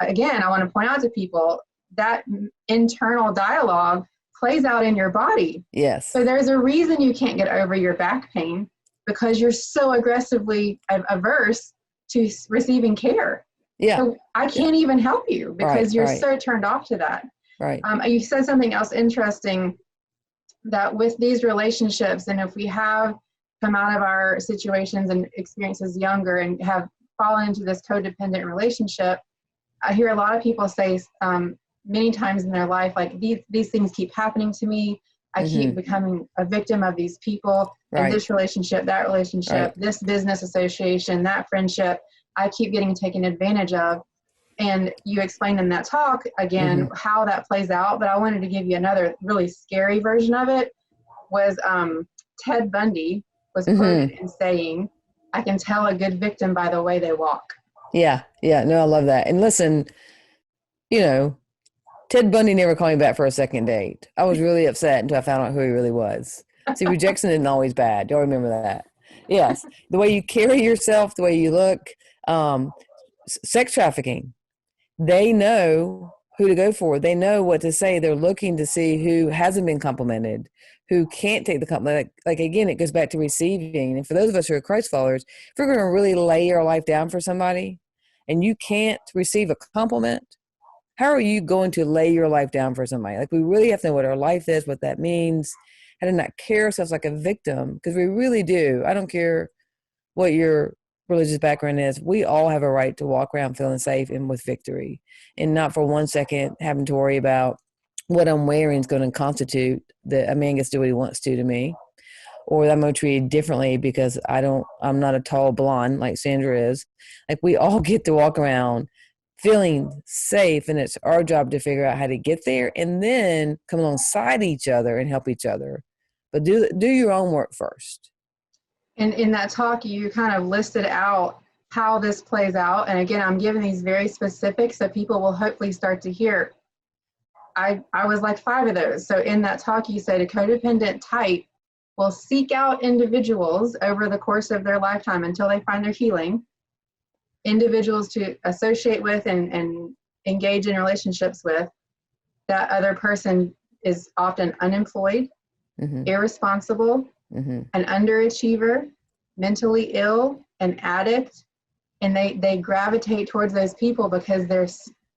again, I want to point out to people that internal dialogue plays out in your body. Yes. So there's a reason you can't get over your back pain, because you're so aggressively averse to receiving care. Yeah. So I can't even help you because you're so turned off to that. Right. You said something else interesting, that with these relationships, and if we have come out of our situations and experiences younger and have fallen into this codependent relationship, I hear a lot of people say many times in their life, like, these things keep happening to me. I keep becoming a victim of these people, and this relationship, that relationship, this business association, that friendship, I keep getting taken advantage of. And you explained in that talk, again, how that plays out. But I wanted to give you another really scary version of it. Was Ted Bundy was quoted in saying, "I can tell a good victim by the way they walk." Yeah. No, I love that. And listen, Ted Bundy never called me back for a second date. I was really upset until I found out who he really was. See, rejection isn't always bad. Y'all remember that? Yes. The way you carry yourself, the way you look, sex trafficking. They know who to go for. They know what to say. They're looking to see who hasn't been complimented, who can't take the compliment. Like again, it goes back to receiving. And for those of us who are Christ followers, if we're going to really lay your life down for somebody and you can't receive a compliment, how are you going to lay your life down for somebody? Like, we really have to know what our life is, what that means, how to not carry ourselves like a victim, because we really do. I don't care what your religious background is. We all have a right to walk around feeling safe and with victory, and not for 1 second having to worry about what I'm wearing is going to constitute that a man gets to do what he wants to me, or that I'm going to treat differently because I'm not a tall blonde like Sandra is. Like, we all get to walk around feeling safe, and it's our job to figure out how to get there and then come alongside each other and help each other. But do your own work first. And in that talk, you kind of listed out how this plays out. And again, I'm giving these very specific so people will hopefully start to hear. I was like 5 of those. So in that talk, you said a codependent type will seek out individuals over the course of their lifetime until they find their healing, individuals to associate with and engage in relationships with. That other person is often unemployed, irresponsible, an underachiever, mentally ill, an addict, and they gravitate towards those people because they're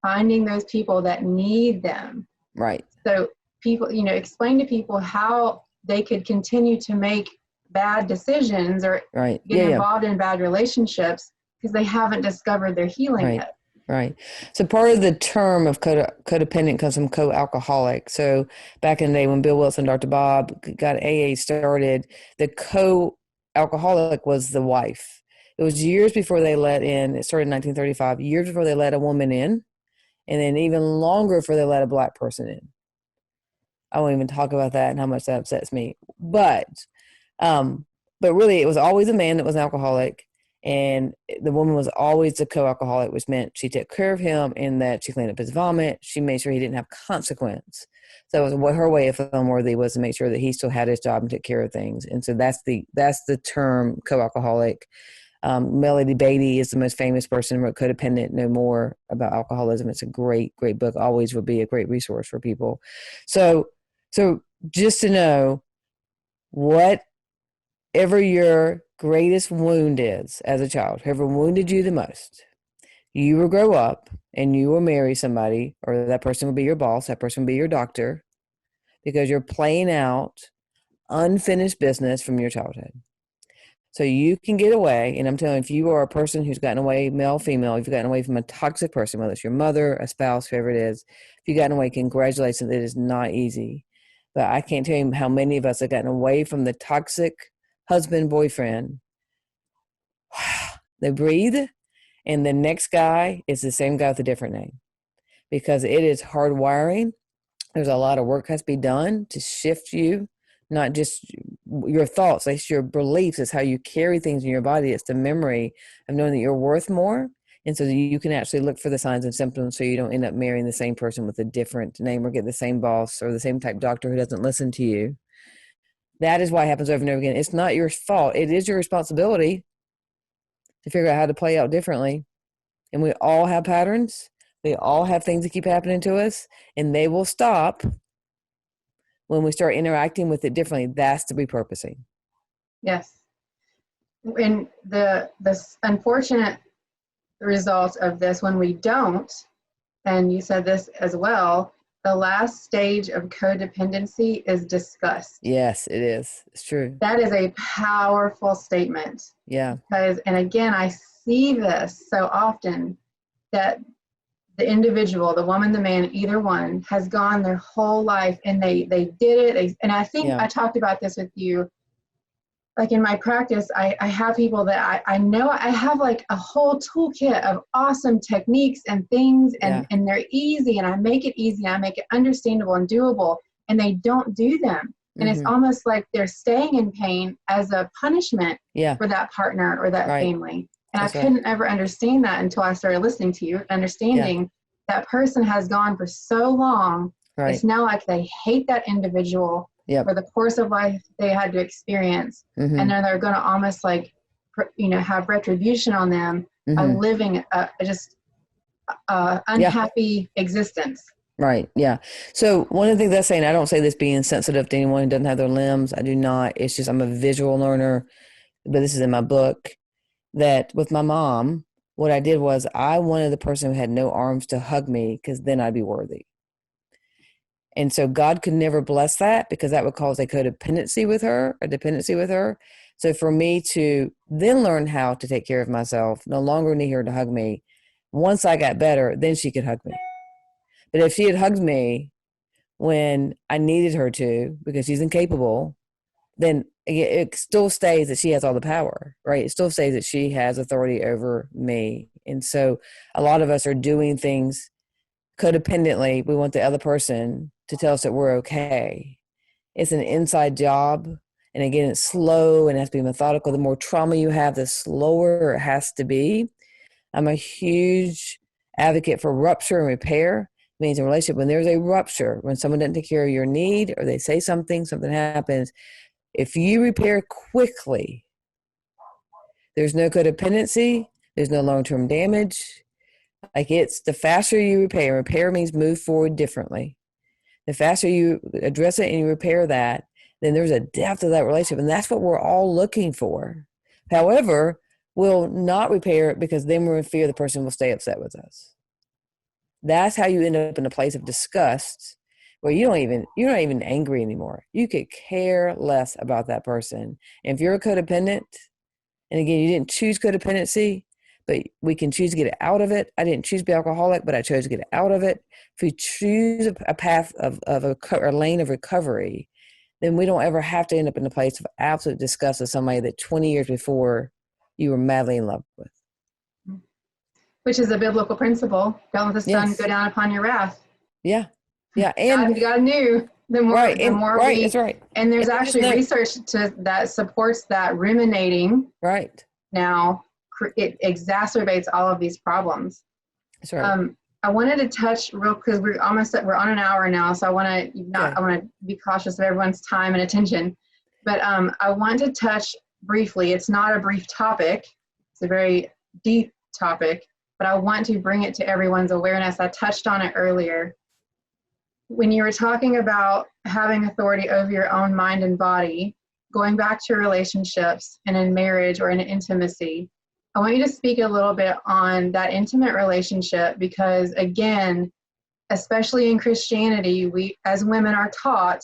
finding those people that need them. Right. So people, explain to people how they could continue to make bad decisions or get involved in bad relationships because they haven't discovered their healing yet. Right. So part of the term of codependent comes from co-alcoholic. So back in the day when Bill Wilson, Dr. Bob got AA started, the co-alcoholic was the wife. It was years before they let in, it started in 1935, years before they let a woman in, and then even longer before they let a black person in. I won't even talk about that and how much that upsets me. But really it was always a man that was an alcoholic. And the woman was always a co-alcoholic, which meant she took care of him and that she cleaned up his vomit. She made sure he didn't have consequence. So it was what her way of feeling worthy was to make sure that he still had his job and took care of things. And so that's the term co-alcoholic. Melody Beatty is the most famous person who wrote Codependent No More about alcoholism. It's a great, great book. Always would be a great resource for people. So just to know whatever your greatest wound is as a child, whoever wounded you the most, you will grow up and you will marry somebody, or that person will be your boss, that person will be your doctor, because you're playing out unfinished business from your childhood. So you can get away, and I'm telling you, if you are a person who's gotten away, male, female, if you've gotten away from a toxic person, whether it's your mother, a spouse, whoever it is, if you've gotten away, congratulations, it is not easy. But I can't tell you how many of us have gotten away from the toxic husband, boyfriend. They breathe, and the next guy is the same guy with a different name, because it is hardwiring. There's a lot of work has to be done to shift you, not just your thoughts, it's your beliefs, it's how you carry things in your body. It's the memory of knowing that you're worth more. And so you can actually look for the signs and symptoms so you don't end up marrying the same person with a different name or get the same boss or the same type doctor who doesn't listen to you. That is why it happens over and over again. It's not your fault. It is your responsibility to figure out how to play out differently. And we all have patterns. We all have things that keep happening to us, and they will stop when we start interacting with it differently. That's the repurposing. Yes. And the unfortunate result of this, when we don't, and you said this as well, the last stage of codependency is disgust. Yes, it is. It's true. That is a powerful statement. Yeah. Because, and again, I see this so often, that the individual, the woman, the man, either one, has gone their whole life and they did it. And I think I talked about this with you. Like in my practice, I have people that I know I have like a whole toolkit of awesome techniques and things, and they're easy, and I make it easy, I make it understandable and doable, and they don't do them. And it's almost like they're staying in pain as a punishment for that partner or that family. And I couldn't ever understand that until I started listening to you, understanding that person has gone for so long. It's now like they hate that individual for the course of life they had to experience. And then they're going to almost like, have retribution on them by living just unhappy existence. Right. Yeah. So one of the things I'm saying, I don't say this being sensitive to anyone who doesn't have their limbs. I do not. It's just, I'm a visual learner, but this is in my book. That with my mom, what I did was I wanted the person who had no arms to hug me, because then I'd be worthy. And so God could never bless that, because that would cause a codependency with her, a dependency with her. So for me to then learn how to take care of myself, no longer need her to hug me. Once I got better, then she could hug me. But if she had hugged me when I needed her to, because she's incapable, then it still stays that she has all the power, right? It still stays that she has authority over me. And so a lot of us are doing things codependently. We want the other person to tell us that we're okay. It's an inside job. And again, it's slow and it has to be methodical. The more trauma you have, the slower it has to be. I'm a huge advocate for rupture and repair. It means in a relationship, when there's a rupture, when someone doesn't take care of your need, or they say something happens, if you repair quickly, there's no codependency, there's no long-term damage. Like, it's the faster you repair means move forward differently. The faster you address it and you repair that, then there's a depth of that relationship. And that's what we're all looking for. However, we'll not repair it because then we're in fear the person will stay upset with us. That's how you end up in a place of disgust, where you're not even angry anymore. You could care less about that person. And if you're a codependent, and again, you didn't choose codependency, but we can choose to get out of it. I didn't choose to be alcoholic, but I chose to get out of it. If we choose a path of a lane of recovery, then we don't ever have to end up in a place of absolute disgust with somebody that 20 years before you were madly in love with. Which is a biblical principle. Don't let the sun go down upon your wrath. Yeah. Yeah. And God knew the more, that's right. And there's actually research that supports that ruminating. Right. Now it exacerbates all of these problems. That's right. I wanted to touch because we're on an hour now, so I want to be cautious of everyone's time and attention. But I want to touch briefly. It's not a brief topic. It's a very deep topic, but I want to bring it to everyone's awareness. I touched on it earlier. When you were talking about having authority over your own mind and body, going back to your relationships and in marriage or in intimacy, I want you to speak a little bit on that intimate relationship, because again, especially in Christianity, we as women are taught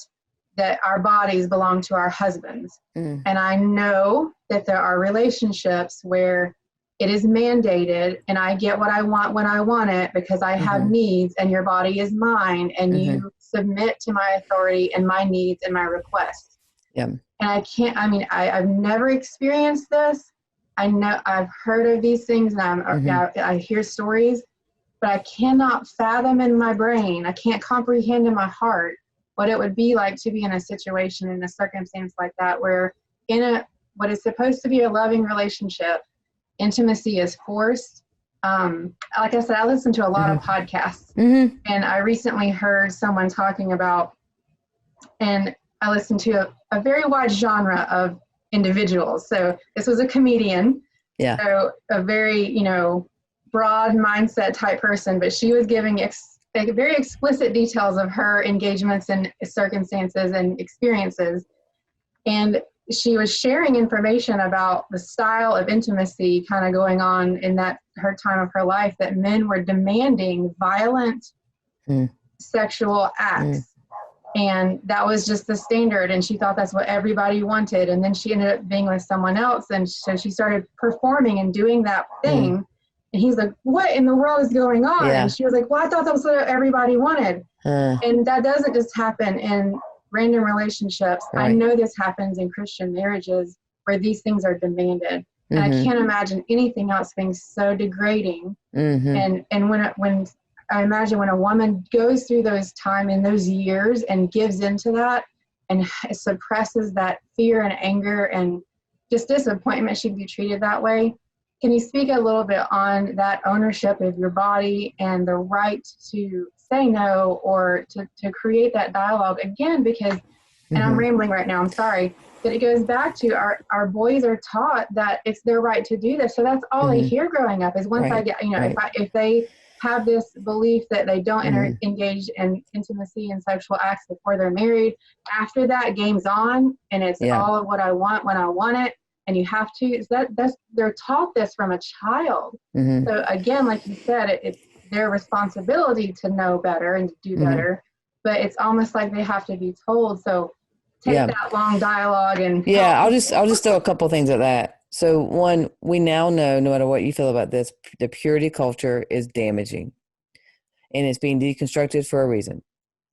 that our bodies belong to our husbands. And I know that there are relationships where it is mandated and I get what I want when I want it because I have needs and your body is mine and you submit to my authority and my needs and my requests. And I've never experienced this. I know I've heard of these things and I hear stories, but I cannot fathom in my brain, I can't comprehend in my heart what it would be like to be in a situation, in a circumstance like that, where in what is supposed to be a loving relationship, intimacy is forced. Like I said, I listen to a lot of podcasts, and I recently heard someone talking about, and I listened to a very wide genre of individuals. So this was a comedian, so a very, broad mindset type person, but she was giving very explicit details of her engagements and circumstances and experiences. And she was sharing information about the style of intimacy kind of going on in her time of her life, that men were demanding violent sexual acts. And that was just the standard. And she thought that's what everybody wanted. And then she ended up being with someone else. And so she started performing and doing that thing. And he's like, what in the world is going on? And she was like, well, I thought that was what everybody wanted. And that doesn't just happen in random relationships. I know this happens in Christian marriages where these things are demanded. And I can't imagine anything else being so degrading. And when I imagine when a woman goes through those time in those years and gives into that and suppresses that fear and anger and just disappointment she'd be treated that way. Can you speak a little bit on that ownership of your body and the right to say no or to create that dialogue again? Because, and I'm rambling right now, I'm sorry, but it goes back to our boys are taught that it's their right to do this. So that's all they hear growing up is once I get, if they have this belief that they don't engage in intimacy and sexual acts before they're married, after that, game's on, and it's all of what I want when I want it. And you have to, they're taught this from a child. So again, like you said, it's their responsibility to know better and to do better, but it's almost like they have to be told. So take that long dialogue and I'll just throw a couple of things at that. So one, we now know, no matter what you feel about this, the purity culture is damaging and it's being deconstructed for a reason.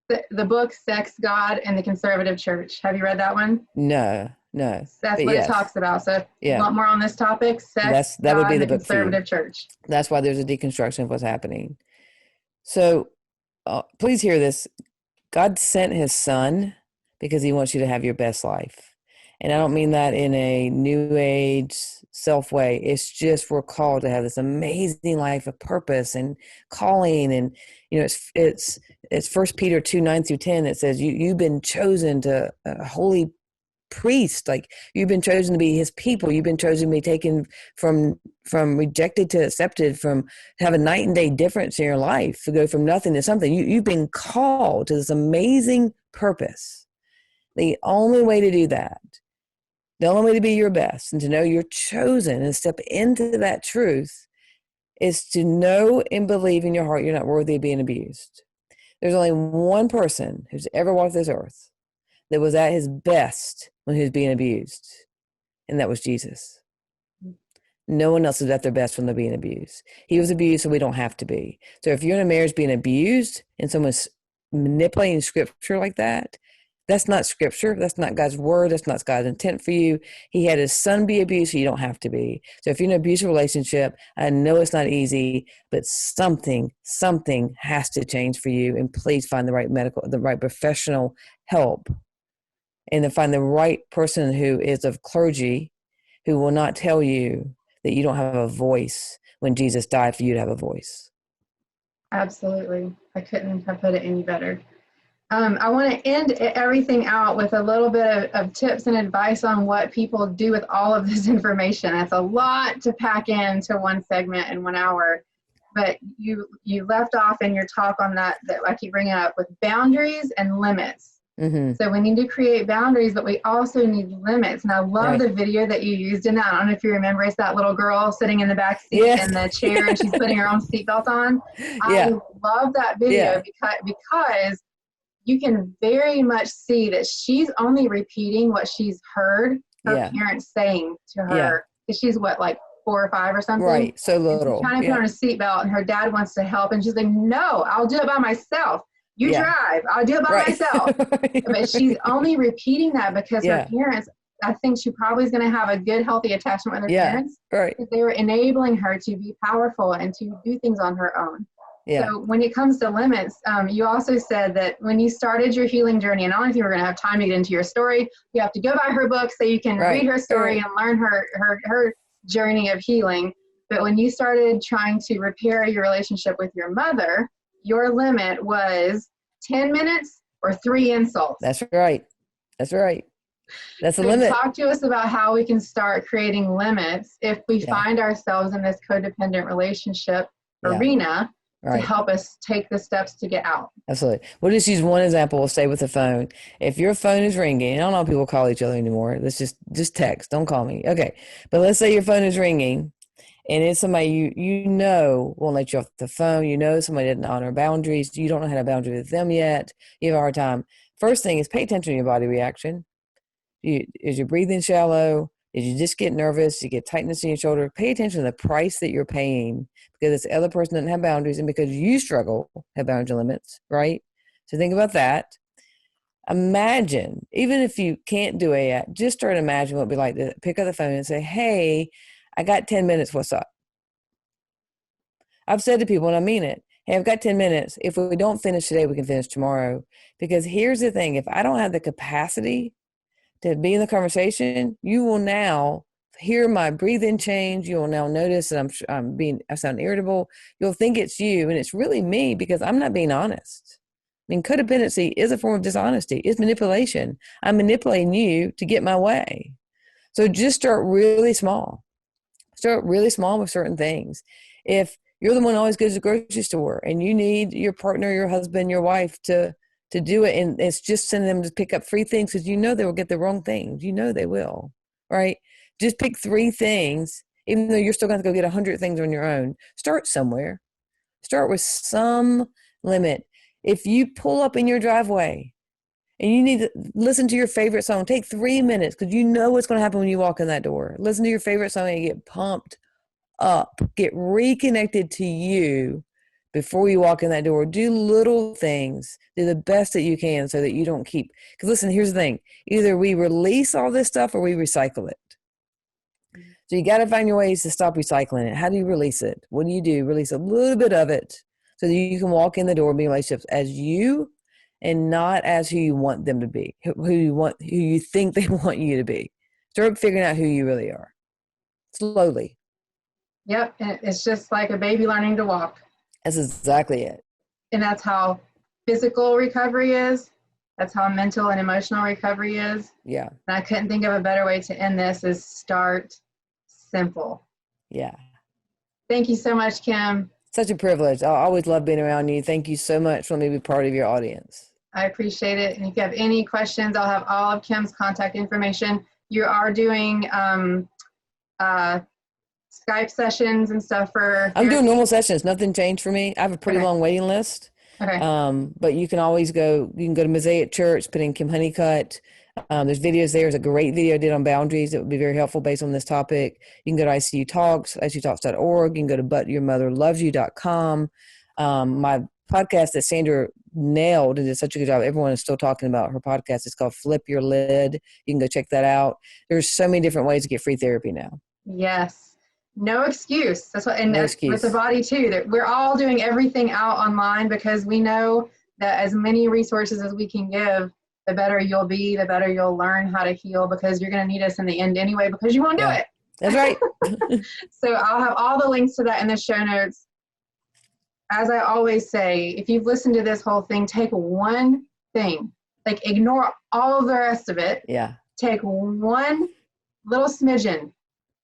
The book Sex, God, and the Conservative Church. Have you read that one? No. That's what it talks about. So if you want more on this topic, Sex, that God, would be and the the Conservative Church. That's why there's a deconstruction of what's happening. So please hear this. God sent his son because he wants you to have your best life. And I don't mean that in a new age self way. It's just we're called to have this amazing life of purpose and calling. And, it's 1 Peter 2:9-10 that says you've been chosen to a holy priest, like you've been chosen to be his people. You've been chosen to be taken from rejected to accepted, from have a night and day difference in your life, to go from nothing to something. You've been called to this amazing purpose. The only way to do that, the only way to be your best and to know you're chosen and step into that truth is to know and believe in your heart you're not worthy of being abused. There's only one person who's ever walked this earth that was at his best when he was being abused, and that was Jesus. No one else is at their best when they're being abused. He was abused, so we don't have to be. So if you're in a marriage being abused and someone's manipulating scripture like that, that's not scripture. That's not God's word. That's not God's intent for you. He had his son be abused, so you don't have to be. So if you're in an abusive relationship, I know it's not easy, but something has to change for you. And please find the right professional help. And then find the right person who is of clergy who will not tell you that you don't have a voice when Jesus died for you to have a voice. Absolutely. I couldn't have put it any better. I want to end everything out with a little bit of tips and advice on what people do with all of this information. That's a lot to pack into one segment in 1 hour. But you left off in your talk on that I keep bringing up with boundaries and limits. So we need to create boundaries, but we also need limits. And I love the video that you used in that. I don't know if you remember, it's that little girl sitting in the back seat in the chair and she's putting her own seatbelt on. I love that video because you can very much see that she's only repeating what she's heard her parents saying to her. Because she's what, like 4 or 5 or something? Right. So little. She's trying to put on a seatbelt, and her dad wants to help. And she's like, no, I'll do it by myself. You drive. I'll do it by myself. But she's only repeating that because her parents, I think she probably is going to have a good, healthy attachment with her parents. Right. Because they were enabling her to be powerful and to do things on her own. Yeah. So when it comes to limits, you also said that when you started your healing journey, and I don't think we're going to have time to get into your story, you have to go buy her book so you can read her story and learn her journey of healing. But when you started trying to repair your relationship with your mother, your limit was 10 minutes or 3 insults. That's right. That's right. That's the limit. Talk to us about how we can start creating limits if we find ourselves in this codependent relationship arena. To help us take the steps to get out. Absolutely. We'll just use one example. We'll stay with the phone. If your phone is ringing, I don't know if people call each other anymore. Let's just text. Don't call me. Okay. But let's say your phone is ringing and it's somebody you know won't let you off the phone. You know somebody didn't honor boundaries. You don't know how to boundary with them yet. You have a hard time. First thing is pay attention to your body reaction. Is your breathing shallow? Did you just get nervous? You get tightness in your shoulder? Pay attention to the price that you're paying because this other person doesn't have boundaries and because you struggle have boundary limits, right? So think about that. Imagine, even if you can't do it yet, just start to imagine what it'd be like to pick up the phone and say, hey, I got 10 minutes. What's up? I've said to people, and I mean it, hey, I've got 10 minutes. If we don't finish today, we can finish tomorrow. Because here's the thing. If I don't have the capacity to be in the conversation, you will now hear my breathing change. You will now notice that I sound irritable. You'll think it's you, and it's really me because I'm not being honest. I mean, codependency is a form of dishonesty. It's manipulation. I'm manipulating you to get my way. So just start really small. Start really small with certain things. If you're the one who always goes to the grocery store and you need your partner, your husband, your wife to do it, and it's just sending them to pick up 3 things because you know they will get the wrong things. You know they will, right? Just pick 3 things, even though you're still going to go get 100 things on your own. Start somewhere. Start with some limit. If you pull up in your driveway and you need to listen to your favorite song, take 3 minutes because you know what's going to happen when you walk in that door. Listen to your favorite song and get pumped up. Get reconnected to you before you walk in that door. Do little things. Do the best that you can so that you don't keep. Because listen, here's the thing. Either we release all this stuff or we recycle it. So you got to find your ways to stop recycling it. How do you release it? What do you do? Release a little bit of it so that you can walk in the door and be in relationships as you and not as who you want them to be, who you think they want you to be. Start figuring out who you really are. Slowly. Yep. And it's just like a baby learning to walk. That's exactly it. And that's how physical recovery is. That's how mental and emotional recovery is. Yeah. And I couldn't think of a better way to end this is start simple. Yeah. Thank you so much, Kim. Such a privilege. I always love being around you. Thank you so much for letting me be part of your audience. I appreciate it. And if you have any questions, I'll have all of Kim's contact information. You are doing Skype sessions and stuff for... I'm doing normal sessions. Nothing changed for me. I have a pretty long waiting list. Okay. But you can always go to Mosaic Church, put in Kim Honeycutt. There's videos there. There's a great video I did on boundaries that would be very helpful based on this topic. You can go to icuTalks, icuTalks.org. You can go to butyourmotherlovesyou.com. My podcast that Sandra nailed and did such a good job. Everyone is still talking about her podcast. It's called Flip Your Lid. You can go check that out. There's so many different ways to get free therapy now. Yes. No excuse. That's what, and no excuse. With the body too, that we're all doing everything out online because we know that as many resources as we can give, the better you'll be, the better you'll learn how to heal because you're going to need us in the end anyway because you won't do it. That's right. So I'll have all the links to that in the show notes. As I always say, if you've listened to this whole thing, take one thing, like ignore all of the rest of it. Yeah. Take one little smidgen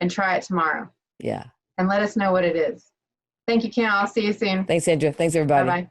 and try it tomorrow. Yeah. And let us know what it is. Thank you, Kim. I'll see you soon. Thanks, Sandra. Thanks, everybody. Bye-bye.